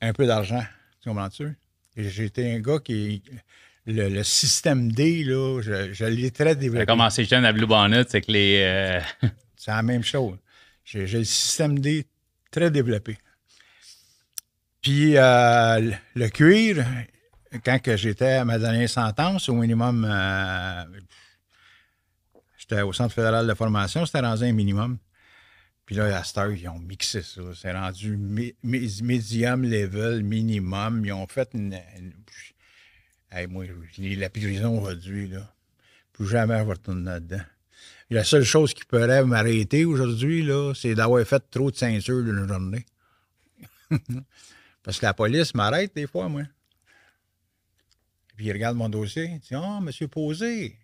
un peu d'argent, tu comprends-tu? J'ai été un gars qui... Le système D, là, je l'ai très développé. J'ai commencé jeune à Blue Bonnet, c'est que les... C'est la même chose. J'ai le système D très développé. Puis le cuir, quand que j'étais à ma dernière sentence, au minimum, j'étais au Centre fédéral de formation, c'était rendu un minimum. Puis là, à cette heure, ils ont mixé ça. C'est rendu medium level, minimum. Ils ont fait une hey, moi, la prison aujourd'hui, là. Plus jamais je vais retourner là-dedans. La seule chose qui pourrait m'arrêter aujourd'hui, là, c'est d'avoir fait trop de ceintures d'une journée. Parce que la police m'arrête des fois, moi. Puis il regarde mon dossier, il dit « Ah, monsieur Posé,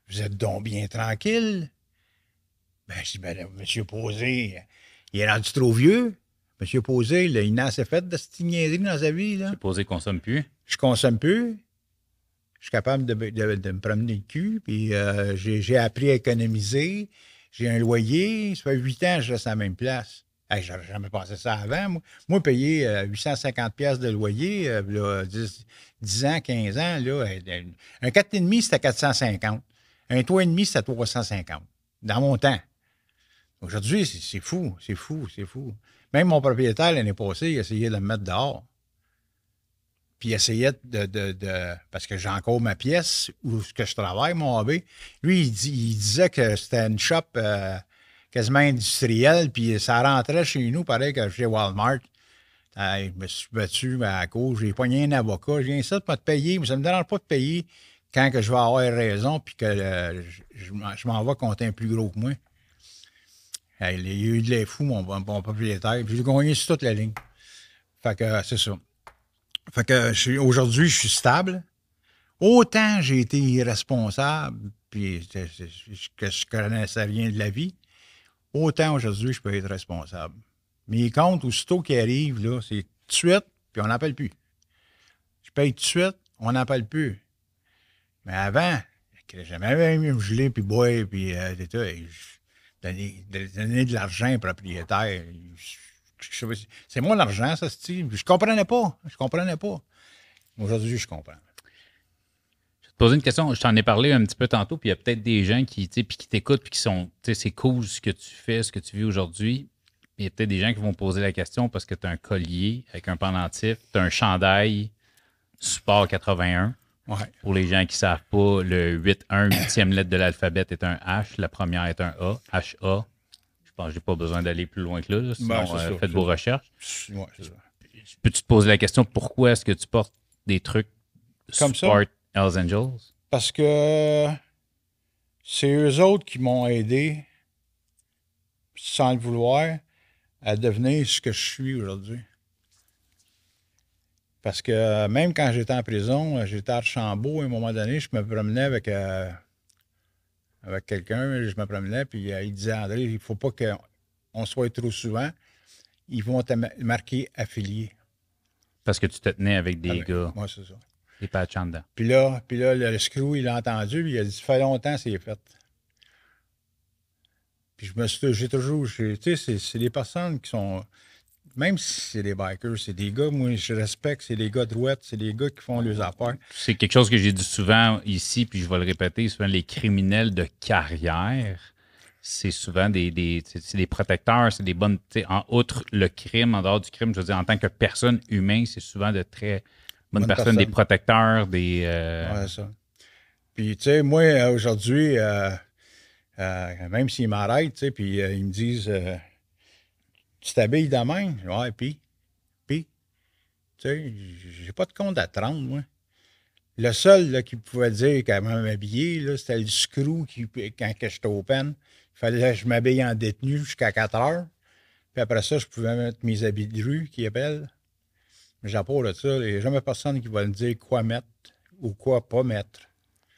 vous êtes donc bien tranquille. » Ben, je dis « Ben, monsieur Posé, il est rendu trop vieux. Monsieur Posé, là, il n'a assez fait de cette niaiserie dans sa vie, là. » Monsieur Posé consomme plus. Je consomme plus. Je suis capable de me promener le cul, puis j'ai appris à économiser. J'ai un loyer. Ça fait 8 ans que je reste à la même place. Hey, j'avais jamais pensé ça avant. Moi payer 850 pièces de loyer, là, 10 ans, 15 ans, là, un 4,5, c'était 450. Un 3,5, c'était 350. Dans mon temps. Aujourd'hui, c'est fou, c'est fou, c'est fou. Même mon propriétaire, l'année passée, il essayait de me mettre dehors. Puis il essayait parce que j'ai encore ma pièce où que je travaille, mon hobby. Lui, il disait que c'était une shop quasiment industrielle, puis ça rentrait chez nous, pareil que chez Walmart. Je me suis battu à cause, j'ai pogné un avocat, je viens ça de pas te payer, mais ça me dérange pas de payer quand que je vais avoir raison, puis que je m'en vais contre un plus gros que moi. Il y a eu de les fous, mon propriétaire, puis j'ai gagné sur toute la ligne. Fait que c'est ça. Fait que aujourd'hui, je suis stable. Autant j'ai été irresponsable, puis que je connaissais rien de la vie, autant aujourd'hui, je peux être responsable. Mes comptes, aussitôt qu'ils arrivent, là, c'est tout de suite, puis on n'appelle plus. Je paye tout de suite, on n'appelle plus. Mais avant, j'aimais mieux me geler, puis boire, puis donner de l'argent au propriétaire. C'est moi l'argent, ça, Steve. Je comprenais pas. Aujourd'hui, je comprends. Je vais te poser une question. Je t'en ai parlé un petit peu tantôt, puis il y a peut-être des gens qui t'écoutent, puis qui sont, c'est cool ce que tu fais, ce que tu vis aujourd'hui. Il y a peut-être des gens qui vont poser la question parce que tu as un collier avec un pendentif, tu as un chandail support 81. Ouais. Pour les gens qui ne savent pas, le 8e lettre de l'alphabet est un H, la première est un A, H-A. Je pense que je n'ai pas besoin d'aller plus loin que là. Sinon, c'est ça, faites vos recherches. Ouais, c'est ça. Peux-tu te poser la question pourquoi est-ce que tu portes des trucs Comme ça? Support Hells Angels? Parce que c'est eux autres qui m'ont aidé, sans le vouloir, à devenir ce que je suis aujourd'hui. Parce que même quand j'étais en prison, j'étais à Archambault, à un moment donné, je me promenais avec quelqu'un, je me promenais, puis il disait, André, il ne faut pas qu'on soit trop souvent, ils vont te marquer affilié. Parce que tu te tenais avec des gars, Moi, c'est ça. des patchs en dedans. Puis là, le screw, il l'a entendu, puis il a dit, ça fait longtemps que c'est fait. Puis j'ai toujours, tu sais, c'est des personnes qui sont, même si c'est des bikers, c'est des gars, moi, je respecte, c'est des gars droits, c'est des gars qui font leurs affaires. C'est quelque chose que j'ai dit souvent ici, puis je vais le répéter, souvent les criminels de carrière, c'est souvent c'est des protecteurs, c'est des bonnes, outre le crime, en dehors du crime, je veux dire, en tant que personne humaine, c'est souvent de très bonnes personnes, des protecteurs, des... Ouais, ça. Puis, tu sais, moi, aujourd'hui, même s'ils m'arrêtent, tu sais, puis ils me disent, tu t'habilles de même? Ouais, puis, tu sais, j'ai pas de compte à te rendre, moi. Le seul là, qui pouvait dire qu'elle m'habillait, là, c'était le screw quand j'étais open. Il fallait que je m'habille en détenu jusqu'à 4 heures. Puis après ça, je pouvais mettre mes habits de rue, qui appellent. Mais j'ai pas de ça. Il n'y a jamais personne qui va me dire quoi mettre ou quoi pas mettre.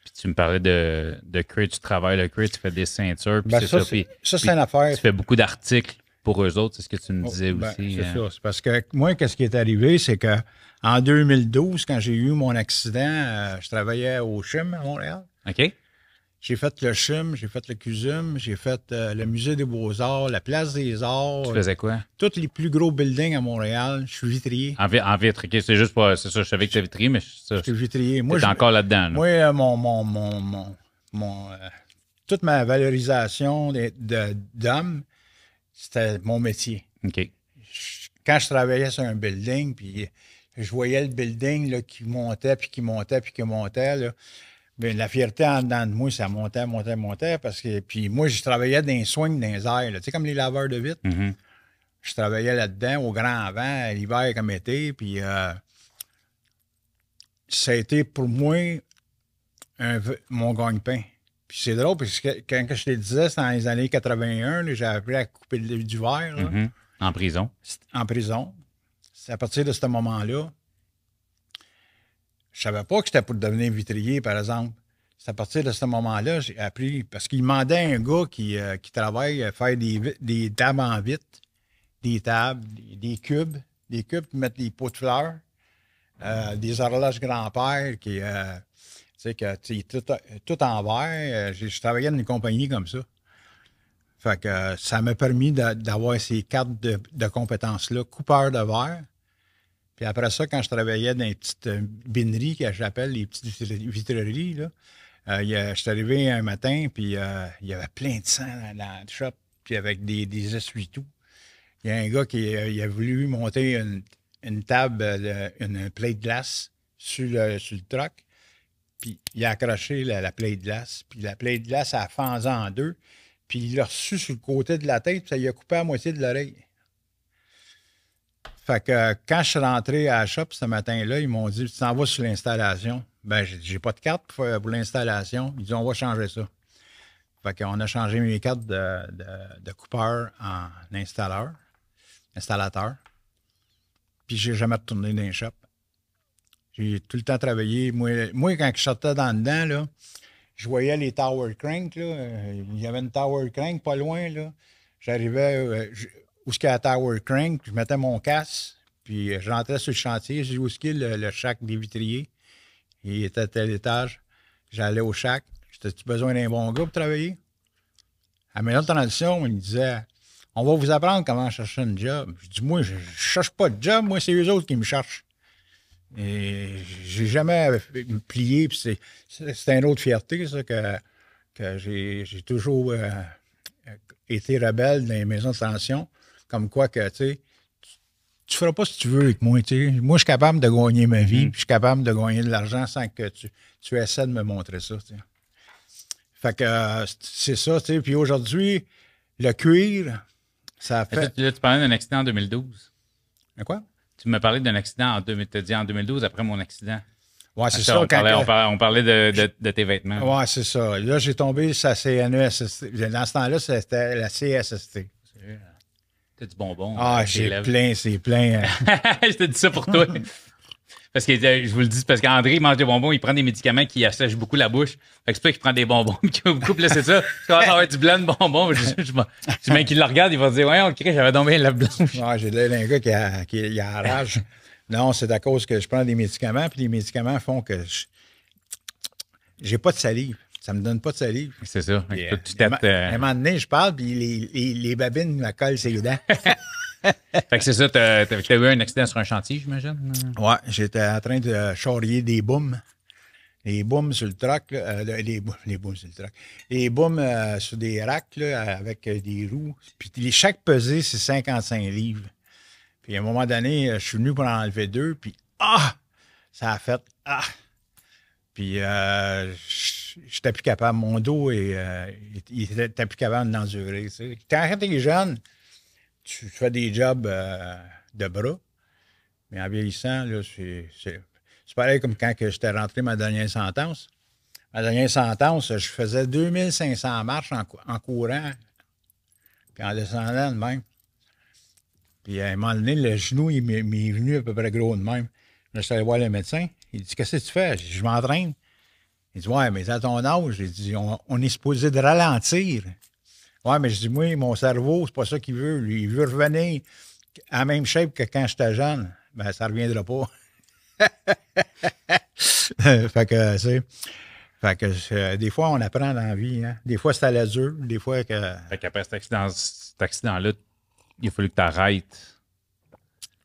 Puis tu me parlais de Crate, tu travailles le Crate, tu fais des ceintures, puis c'est ça. Puis, ça, c'est une affaire. Tu fais beaucoup d'articles pour eux autres, c'est ce que tu me disais ben, aussi. C'est ça. C'est parce que moi, qu'est-ce qui est arrivé, c'est que en 2012, quand j'ai eu mon accident, je travaillais au CHUM à Montréal. OK. J'ai fait le CHUM, j'ai fait le CUSUM, j'ai fait le Musée des Beaux-Arts, la Place des Arts. Tu faisais quoi? Tous les plus gros buildings à Montréal. Je suis vitrier. En vitre, OK. C'est juste pas... C'est ça, je savais que tu vitrier, mais ça... Je suis vitrier. Moi, t'es encore là-dedans. Là. Moi, toute ma valorisation d'homme, c'était mon métier. OK. Quand je travaillais sur un building, puis je voyais le building là, qui montait, puis qui montait, puis qui montait, là, bien, la fierté en dedans de moi, ça montait, parce que... Puis moi, je travaillais dans les swings, dans les airs, là, tu sais, comme les laveurs de vitres. Mm-hmm. Je travaillais là-dedans, au grand vent, l'hiver comme été, puis ça a été pour moi mon gagne-pain. Puis c'est drôle, parce que quand je te le disais, c'était dans les années 81, là, j'ai appris à couper du verre. Là, Mm-hmm. En prison. En prison. C'est à partir de ce moment-là. Je savais pas que c'était pour devenir vitrier, par exemple. C'est à partir de ce moment-là, j'ai appris, parce qu'il demandait à un gars qui travaille à faire des tables en vitre, des tables, des cubes pour mettre des pots de fleurs, des horloges grand-père qui, tu sais, tout en verre. Je travaillais dans une compagnie comme ça. Fait que ça m'a permis d'avoir ces cartes de compétences-là, coupeur de verre. Puis après ça, quand je travaillais dans les petites bineries que j'appelle les petites vitreries, là, je suis arrivé un matin, puis il y avait plein de sang dans le shop, puis avec des essuie-tout. Il y a un gars qui a voulu monter une table, une plaie de glace sur le truck, puis il a accroché la plaie de glace, puis la plaie de glace a fendu en deux, puis il l'a reçu sur le côté de la tête, puis ça lui a coupé à moitié de l'oreille. Fait que quand je suis rentré à la shop ce matin-là, ils m'ont dit, tu t'en vas sur l'installation. Ben, j'ai pas de carte pour l'installation. Ils dit, on va changer ça. Fait qu'on a changé mes cartes de coupeur en installateur. Puis j'ai jamais retourné dans les shops. J'ai tout le temps travaillé. Moi, quand je sortais dans dedans, là, je voyais les tower cranks, là. Il y avait une tower crank pas loin, là. J'arrivais où est-ce qu'il y a la tower crank, je mettais mon casque, puis je rentrais sur le chantier. Je dis où est-ce qu'il y a le shack des vitriers. Il était à tel étage. J'allais au shack. As-tu besoin d'un bon gars pour travailler? À la maison de transition, il me disait, on va vous apprendre comment chercher un job. Je dis, moi, je cherche pas de job. Moi, c'est eux autres qui me cherchent. Et j'ai jamais plié. Puis c'est une autre fierté, ça, que j'ai toujours été rebelle dans les maisons de transition. Comme quoi que, tu sais, tu feras pas ce que tu veux avec moi, tu sais. Moi, je suis capable de gagner ma vie, puis je suis capable de gagner de l'argent sans que tu essaies de me montrer ça, tu sais. Fait que c'est ça, tu sais. Puis aujourd'hui, Le cuir, ça a fait... Là, tu parlais d'un accident en 2012. Quoi? Tu me parlais d'un accident tu as dit en 2012, après mon accident. Ouais, c'est ça. On parlait de tes vêtements. Ouais, c'est ça. Là, j'ai tombé sur la CNESST. Dans ce temps-là, c'était la CSST. T'as du bonbon. Ah, c'est plein. Je te dis ça pour toi. Parce que je vous le dis, parce qu'André, il mange des bonbons, il prend des médicaments qui assèchent beaucoup la bouche. Fait que c'est pas qu'il prend des bonbons, qui va beaucoup placer ça. Je commence à avoir du blanc de bonbons. Je mec qui le regarde, il va se dire, ouais, on le crée, j'avais donc bien la blanche. Ouais, j'ai l'air d'un gars qui a la rage. Non, c'est à cause que je prends des médicaments, puis les médicaments font que j'ai pas de salive. Ça me donne pas de salive. C'est ça. Puis, à un moment donné, je parle, puis les babines me collent ses dents. Fait que c'est ça, t'as eu un accident sur un chantier, j'imagine? Ouais, j'étais en train de charrier des booms. Les booms sur le truck, les booms sur le truck. Les booms sur des racks là, avec des roues. Puis chaque pesée, c'est 55 livres. Puis à un moment donné, je suis venu pour en enlever 2, puis ça a fait Puis j'étais plus capable. Mon dos, il était plus capable d'endurer. Tu sais. Quand tu es jeune, tu fais des jobs de bras, mais en vieillissant, là, c'est pareil comme quand j'étais rentré ma dernière sentence. Ma dernière sentence, je faisais 2500 marches en courant, puis en descendant de même. Puis à un moment donné, le genou, il m'est venu à peu près gros de même. Là, je suis allé voir le médecin. Il dit, qu'est-ce que tu fais? Je m'entraîne. Il dit, ouais, mais à ton âge, j'ai dit, on est supposé de ralentir. Ouais, mais je dis, moi, mon cerveau, c'est pas ça qu'il veut. Lui, il veut revenir à la même shape que quand j'étais jeune. Ben, ça ne reviendra pas. Fait que des fois, on apprend dans la vie. Hein? Des fois, c'est à la dure. Des fois que. Fait qu'après cet accident-là, il a fallu que tu arrêtes.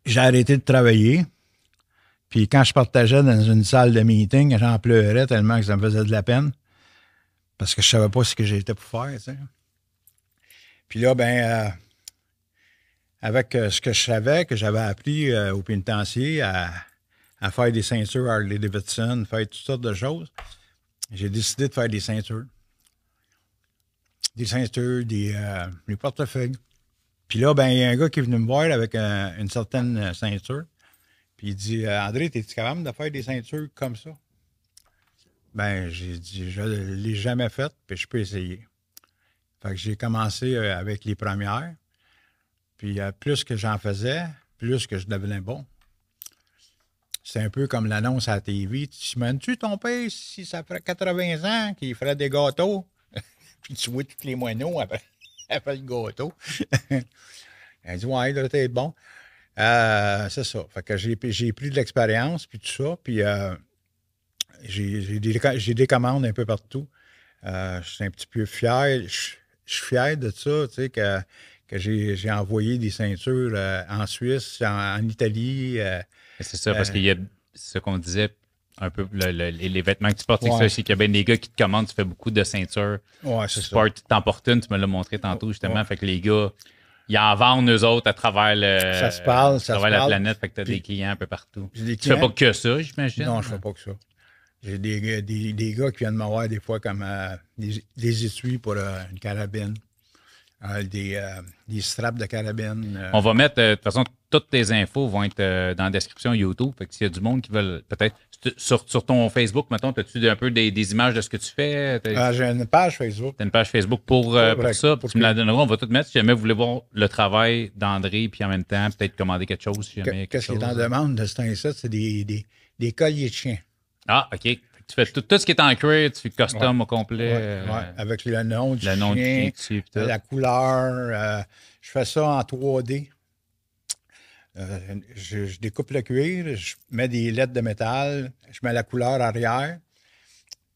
J'ai arrêté de travailler. Puis quand je partageais dans une salle de meeting, j'en pleurais tellement que ça me faisait de la peine. Parce que je savais pas ce que j'étais pour faire, tu sais. Puis là, avec ce que je savais, que j'avais appris au pénitencier à faire des ceintures Harley-Davidson, faire toutes sortes de choses, j'ai décidé de faire des ceintures. Des ceintures, des portefeuilles. Puis là, il y a un gars qui est venu me voir avec une certaine ceinture. Puis il dit, André, es-tu capable de faire des ceintures comme ça? J'ai dit, je ne l'ai jamais fait, puis je peux essayer. Fait que j'ai commencé avec les premières. Puis plus que j'en faisais, plus que je devenais bon. C'est un peu comme l'annonce à la TV. Tu imagines-tu ton père, si ça ferait 80 ans, qu'il ferait des gâteaux? Puis tu vois tous les moineaux après le gâteau. Elle dit, ouais, là, t'es bon. C'est ça. Fait que j'ai pris de l'expérience, puis tout ça. Puis j'ai des commandes un peu partout. Je suis un petit peu fier. Je suis fier de ça, tu sais, que j'ai envoyé des ceintures en Suisse, en Italie. C'est ça, parce qu'il y a ce qu'on disait un peu, les vêtements que tu portes, c'est qu'il y a bien des gars qui te commandent, tu fais beaucoup de ceintures. Ouais, c'est ça. Tu t'emportes une, tu me l'as montré tantôt, justement. Fait que les gars, ils en vendent eux autres à travers la planète. Fait que tu as des clients un peu partout. Tu fais pas que ça, j'imagine? Non, je fais pas que ça. J'ai des gars qui viennent me voir des fois comme des étuis pour une carabine. Des straps de carabine. On va mettre, de toute façon, toutes tes infos vont être dans la description YouTube. Fait que s'il y a du monde qui veulent peut-être. Sur ton Facebook, mettons, as-tu un peu des images de ce que tu fais? J'ai une page Facebook. Tu as une page Facebook pour ça. Tu me la donneras, on va tout mettre. Si jamais vous voulez voir le travail d'André, puis en même temps, peut-être commander quelque chose. Si qu'est-ce qui est en demande de ce temps-ci? C'est des colliers de chiens. Ah, OK. Tu fais tout ce qui est en cuir, tu fais custom au complet. Oui, avec le nom du chien, dessus, la couleur. Je fais ça en 3D. Je découpe le cuir, je mets des lettres de métal, je mets la couleur arrière,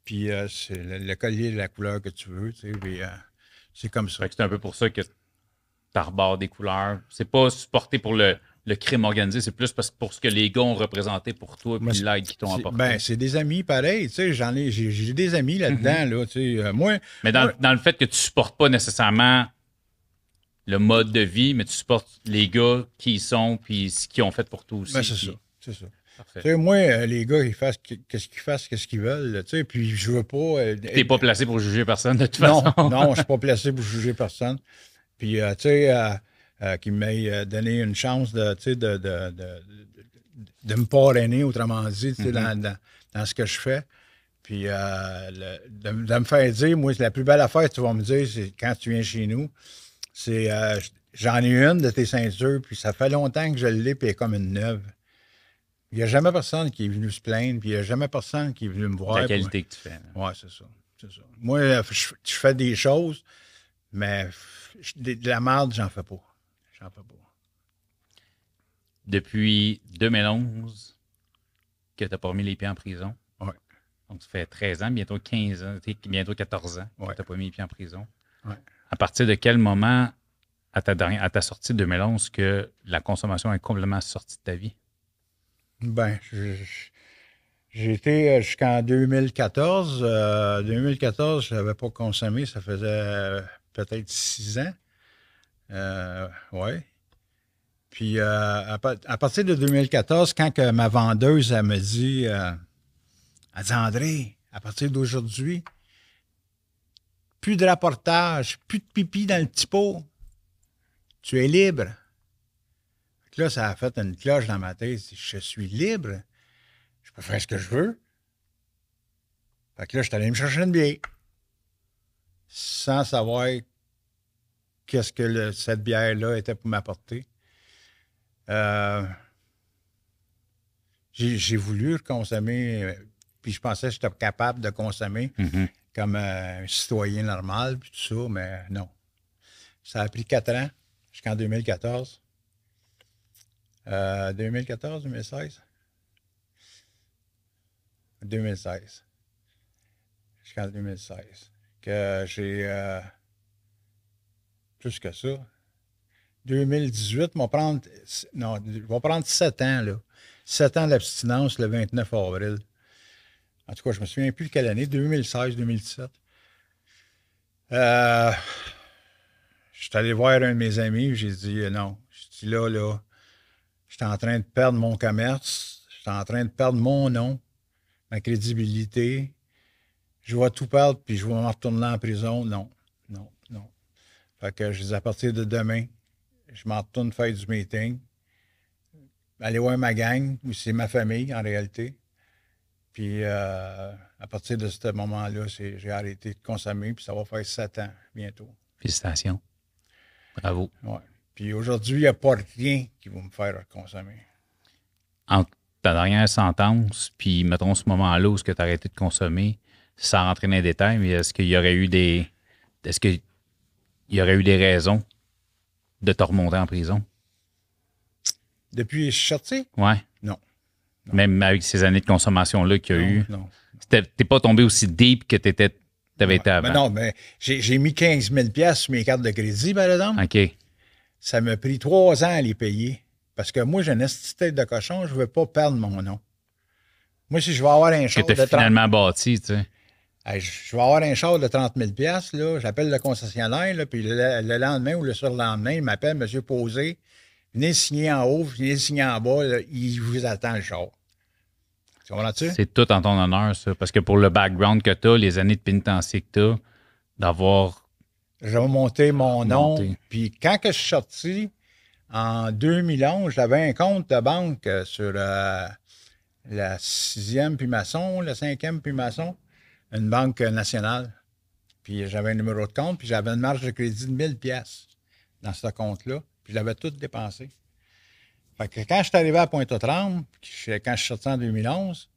puis c'est le collier de la couleur que tu veux. Tu sais, c'est comme ça. C'est un peu pour ça que tu arbordes des couleurs. C'est pas supporté pour le crime organisé, c'est plus pour ce que les gars ont représenté pour toi et l'aide qu'ils t'ont apporté. C'est des amis pareil, tu sais, j'ai des amis là-dedans, là, tu sais, moi... Mais dans le fait que tu supportes pas nécessairement le mode de vie, mais tu supportes les gars qui y sont puis ce qu'ils ont fait pour toi aussi. C'est ça. Tu sais, moi, les gars, ils fassent qu'est-ce qu'ils veulent, tu sais, puis je veux pas... T'es pas placé pour juger personne, de toute façon. Non, je suis pas placé pour juger personne. Puis, tu sais, qu'il m'ait donné une chance de, tu sais, de me parrainer, autrement dit, tu sais, dans ce que je fais. Puis, de me faire dire, moi, la plus belle affaire que tu vas me dire, c'est quand tu viens chez nous, c'est j'en ai une de tes ceintures, puis ça fait longtemps que je l'ai, puis elle est comme une neuve. Il n'y a jamais personne qui est venu se plaindre, puis il n'y a jamais personne qui est venu me voir. La qualité que tu fais. Oui, c'est ça. Moi, je fais des choses, mais de la merde, j'en fais pas. Depuis 2011 que tu n'as pas remis les pieds en prison. Oui. Donc, ça fait 13 ans, bientôt 15 ans, bientôt 14 ans que tu n'as pas mis les pieds en prison. Oui. À partir de quel moment, à ta sortie de 2011, que la consommation est complètement sortie de ta vie? Ben, j'ai été jusqu'en 2014. 2014, je n'avais pas consommé, ça faisait peut-être 6 ans. Oui. Puis, à partir de 2014, quand que ma vendeuse, elle me dit, elle dit, André, à partir d'aujourd'hui, plus de rapportage, plus de pipi dans le petit pot. Tu es libre. Là, ça a fait une cloche dans ma tête. Je suis libre. Je peux faire ce que je veux. Fait que là, je suis allé me chercher une bière. Sans savoir qu'est-ce que cette bière-là était pour m'apporter. J'ai voulu consommer, puis je pensais que j'étais capable de consommer comme un citoyen normal, puis tout ça, mais non. Ça a pris 4 ans, jusqu'en 2014. 2014, 2016? 2016. Jusqu'en 2016. Que j'ai plus que ça. 2018, va prendre 7 ans, là. 7 ans d'abstinence le 29 avril. En tout cas, je me souviens plus de quelle année, 2016, 2017. Je suis allé voir un de mes amis, j'ai dit non. Je dis là, je suis en train de perdre mon commerce, je suis en train de perdre mon nom, ma crédibilité. Je vais tout perdre, puis je vais me retourner en prison. Non. Fait que je dis à partir de demain, je m'en retourne faire du meeting, aller voir ma gang, ou c'est ma famille en réalité. Puis à partir de ce moment-là, j'ai arrêté de consommer, puis ça va faire 7 ans bientôt. Félicitations. Bravo. Ouais. Puis aujourd'hui, il n'y a pas rien qui va me faire consommer. Entre ta dernière sentence, puis mettons ce moment-là où tu as arrêté de consommer, sans rentrer dans les détails, mais est-ce qu'il y aurait eu des raisons de te remonter en prison? Depuis que je suis sorti? Oui. Non. Même avec ces années de consommation-là qu'il y a eu. Non. T'es pas tombé aussi deep que t'avais été avant. Mais non, mais j'ai mis 15 000 sur mes cartes de crédit, par exemple. OK. Ça m'a pris 3 ans à les payer. Parce que moi, j'ai une petite tête de cochon, je ne veux pas perdre mon nom. Moi, si je vais avoir un char que tu as finalement bâti, tu sais. Je vais avoir un char de 30 000 là, j'appelle le concessionnaire, là, puis le lendemain ou le surlendemain, il m'appelle, Monsieur Posé, venez signer en haut, venez signer en bas, là, il vous attend le char. Tu comprends-tu? C'est tout en ton honneur, ça. Parce que pour le background que tu as, les années de pénitencier que tu as, d'avoir... J'ai remonté mon nom. Puis quand que je suis sorti, en 2011, j'avais un compte de banque sur la 6e puis maçon, la 5e puis maçon, une banque nationale. Puis j'avais un numéro de compte, puis j'avais une marge de crédit de 1000 pièces dans ce compte-là. Puis je l'avais tout dépensé. Fait que quand je suis arrivé à Pointe-aux-Trembles, quand je suis sorti en 2011,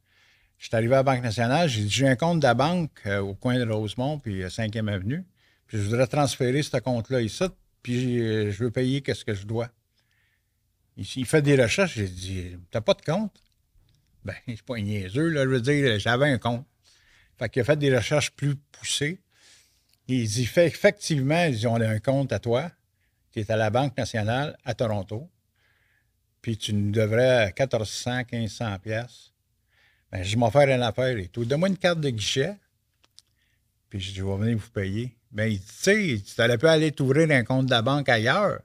je suis arrivé à la Banque nationale, j'ai dit, j'ai un compte de la banque au coin de Rosemont, puis 5e Avenue, puis je voudrais transférer ce compte-là ici, puis je veux payer qu'est-ce que je dois. Il fait des recherches, j'ai dit, t'as pas de compte? Ben, c'est pas un niaiseux, là, je veux dire, j'avais un compte. Fait qu'il a fait des recherches plus poussées. Il dit, effectivement, on a un compte à toi, qui est à la Banque nationale à Toronto, puis tu nous devrais 1400, 1500 pièces. Ben, je m'en faire une affaire et tout. Donne-moi une carte de guichet, puis je vais venir vous payer. Ben, il dit, tu sais, tu aurais pu aller t'ouvrir un compte de la banque ailleurs,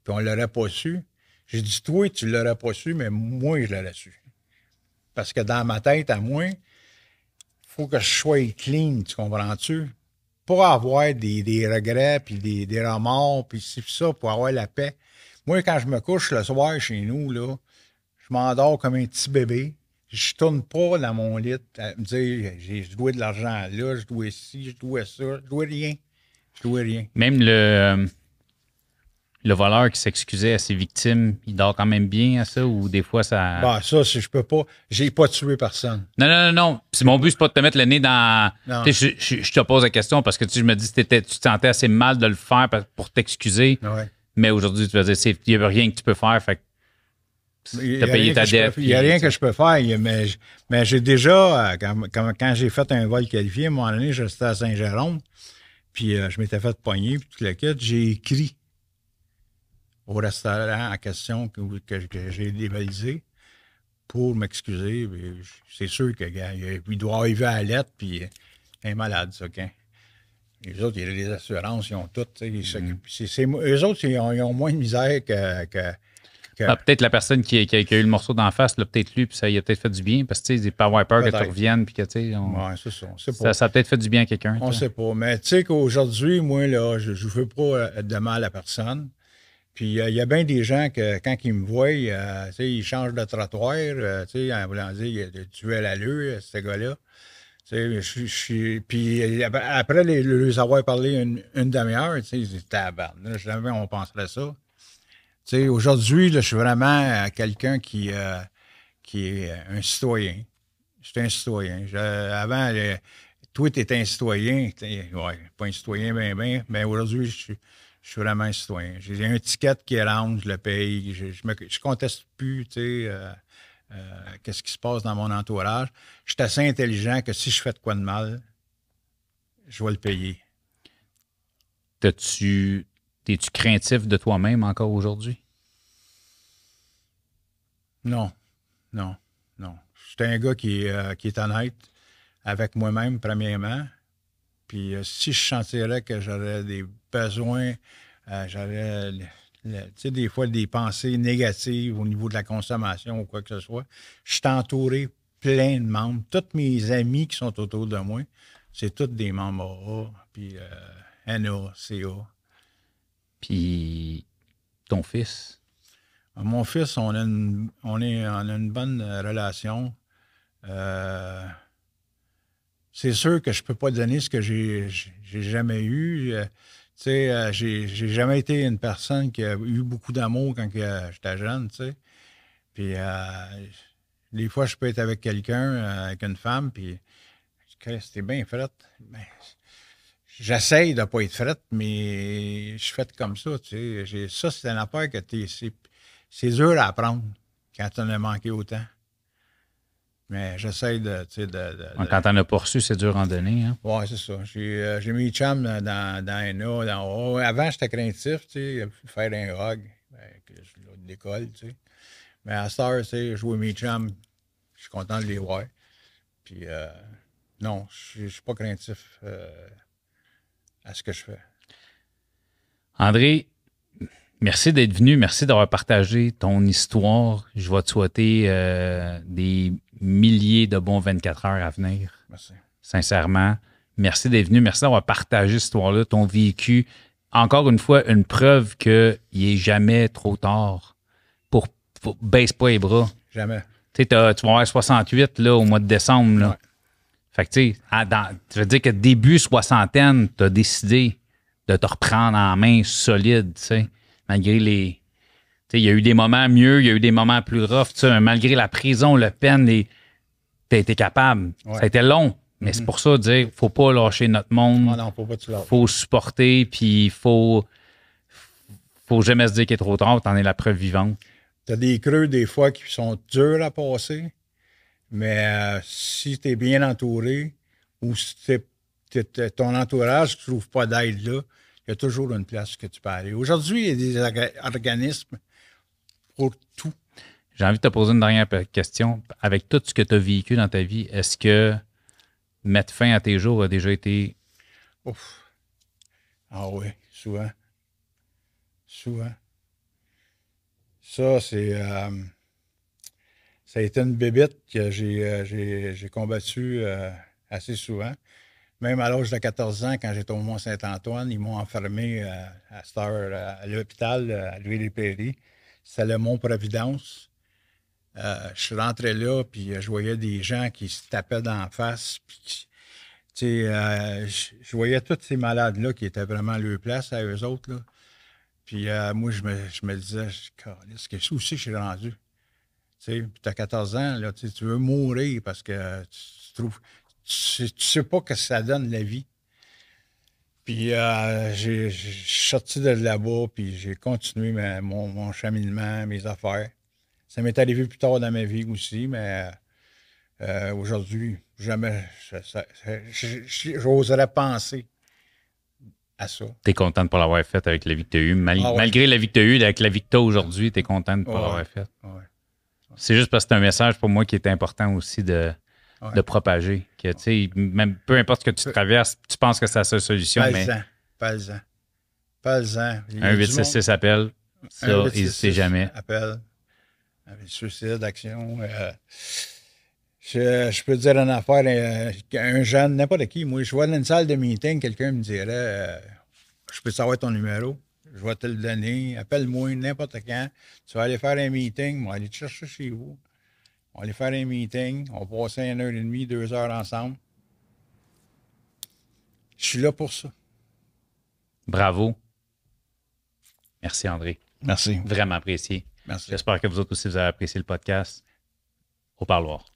puis on ne l'aurait pas su. J'ai dit, toi, tu ne l'aurais pas su, mais moi, je l'aurais su. Parce que dans ma tête, à moi, il faut que je sois clean, tu comprends-tu? pour avoir des regrets, puis des remords, puis c'est ça, pour avoir la paix. Moi, quand je me couche le soir chez nous, là, je m'endors comme un petit bébé. Je tourne pas dans mon lit à me dire, je dois de l'argent là, je dois ci, je dois ça, je dois rien. Je dois rien. Même le voleur qui s'excusait à ses victimes, il dort quand même bien à ça ou des fois ça. Bah, ça, je peux pas. J'ai pas tué personne. Non, non, non, non. Puis mon but, c'est pas de te mettre le nez dans. Non. Tu sais, je te pose la question parce que tu sais, je me dis tu te sentais assez mal de le faire pour t'excuser. Ouais. Mais aujourd'hui, tu vas dire, il n'y a rien que tu peux faire. Fait que tu as payé ta dette. Il n'y a rien que je peux faire. Mais j'ai déjà, quand j'ai fait un vol qualifié, à un moment donné, j'étais à Saint-Jérôme, puis je m'étais fait pogner, puis tout le kit, j'ai écrit au restaurant en question que j'ai dévalisé pour m'excuser. C'est sûr que gars, il doit arriver à la lettre, puis il est malade, ça, quand. Les autres, il y a les assurances, ils ont tout. Eux autres, ils ont moins de misère que peut-être la personne qui a eu le morceau d'en face, l'a peut-être lu, puis ça lui a peut-être fait du bien, parce que il peut avoir peur que tu reviennes, puis que tu sais. Ouais, c'est ça. On sait pas. Ça a peut-être fait du bien à quelqu'un. On sait pas. Mais tu sais qu'aujourd'hui, moi, là, je ne veux pas de mal à personne. Puis il y a bien des gens que, quand ils me voient, tu sais, ils changent de trottoir, tu sais, en voulant dire, tu es à l'allure, ce gars-là. Tu sais, puis après les avoir parlé une demi-heure, tu sais, ils disent, tabarnak, jamais on penserait ça. Tu sais, aujourd'hui, là, je suis vraiment quelqu'un qui est un citoyen. Je suis un citoyen. Avant, toi, tu étais un citoyen. Ouais, pas un citoyen, mais aujourd'hui, je suis vraiment un citoyen. J'ai un ticket qui rentre, je le paye. Je conteste plus, tu sais, qu'est-ce qui se passe dans mon entourage. Je suis assez intelligent que si je fais de quoi de mal, je vais le payer. T'es-tu craintif de toi-même encore aujourd'hui? Non. Je suis un gars qui est honnête avec moi-même, premièrement. Puis si je sentirais que j'aurais des besoins, j'aurais, tu sais, des fois des pensées négatives au niveau de la consommation ou quoi que ce soit, je suis entouré plein de membres. Tous mes amis qui sont autour de moi, c'est tous des membres AA, puis NA, CA. Puis ton fils? Mon fils, on a une bonne relation. C'est sûr que je peux pas donner ce que j'ai jamais eu. Tu sais, j'ai jamais été une personne qui a eu beaucoup d'amour quand j'étais jeune, tu sais. Puis des fois, je peux être avec quelqu'un, avec une femme, puis c'était bien frette. Ben, j'essaye de ne pas être frette, mais je suis faite comme ça, tu sais. Ça, c'est une affaire que c'est dur à apprendre quand on a manqué autant. Mais j'essaie de. Quand t'en as pas reçu, c'est dur à en donner. Hein? Oui, c'est ça. J'ai mis chum dans NA. Avant, j'étais craintif, tu sais, faire un hug, de l'école, tu sais. Mais à cette heure, tu sais, jouer mes chums, je suis content de les voir. Puis, non, je suis pas craintif à ce que je fais. André, merci d'être venu. Merci d'avoir partagé ton histoire. Je vais te souhaiter des milliers de bons 24 heures à venir. Merci. Sincèrement. Merci d'être venu. Merci d'avoir partagé cette histoire-là, ton vécu. Encore une fois, une preuve qu'il n'est jamais trop tard pour baisse pas les bras. Jamais. Tu sais, tu vas avoir 68 là, au mois de décembre. Là. Ouais. Fait que tu sais, tu veux dire que début soixantaine, tu as décidé de te reprendre en main solide, tu sais, malgré les... Tu sais, il y a eu des moments mieux, il y a eu des moments plus rough, tu sais, malgré la prison, le peine, tu as été capable. Ouais. Ça a été long, mais c'est pour ça de dire, faut pas lâcher notre monde. Non, faut pas que tu lâches. Faut supporter, puis faut jamais se dire qu'il est trop tard, t'en es la preuve vivante. Tu as des creux, des fois, qui sont durs à passer, mais si tu es bien entouré ou si ton entourage ne trouve pas d'aide là, il y a toujours une place que tu peux aller. Aujourd'hui, il y a des organismes pour tout. J'ai envie de te poser une dernière question. Avec tout ce que tu as vécu dans ta vie, est-ce que mettre fin à tes jours a déjà été... Ouf. Ah oui, souvent. Souvent. Ça, ça a été une bébête que j'ai combattue assez souvent. Même à l'âge de 14 ans, quand j'étais au Mont-Saint-Antoine, ils m'ont enfermé à cette heure, à l'hôpital à Louis-les-Prairies. C'était le Mont-Providence. Je suis rentré là, puis je voyais des gens qui se tapaient d'en face. Puis, je voyais tous ces malades-là qui étaient vraiment à leur place, à eux autres. Là. Puis moi, je me disais, est-ce que c'est aussi que je suis rendu? Puis tu as 14 ans, là, tu veux mourir parce que tu trouves. Tu sais pas que ça donne la vie. Puis je suis sorti de là-bas, puis j'ai continué mon cheminement, mes affaires. Ça m'est arrivé plus tard dans ma vie aussi, mais aujourd'hui, jamais j'oserais penser à ça. Tu es contente pour l'avoir fait avec la vie que tu as eue. Malgré la vie que tu as eue, avec la vie que tu as aujourd'hui, tu es contente pour l'avoir fait. Ouais. C'est juste parce que c'est un message pour moi qui est important aussi de propager. Que, même peu importe ce que tu traverses, tu penses que c'est la seule solution. Pas-en. Un 866 appelle. Ça, n'hésitez jamais. Appelle. Avec suicide, action. Je peux te dire une affaire. Un jeune, n'importe qui, moi, je vois dans une salle de meeting, quelqu'un me dirait je peux savoir ton numéro. Je vais te le donner. Appelle-moi n'importe quand. Tu vas aller faire un meeting. On va aller te chercher chez vous. On va aller faire un meeting. On va passer 1h30, 2 heures ensemble. Je suis là pour ça. Bravo. Merci, André. Merci. Vraiment apprécié. Merci. J'espère que vous autres aussi, vous avez apprécié le podcast. Au parloir.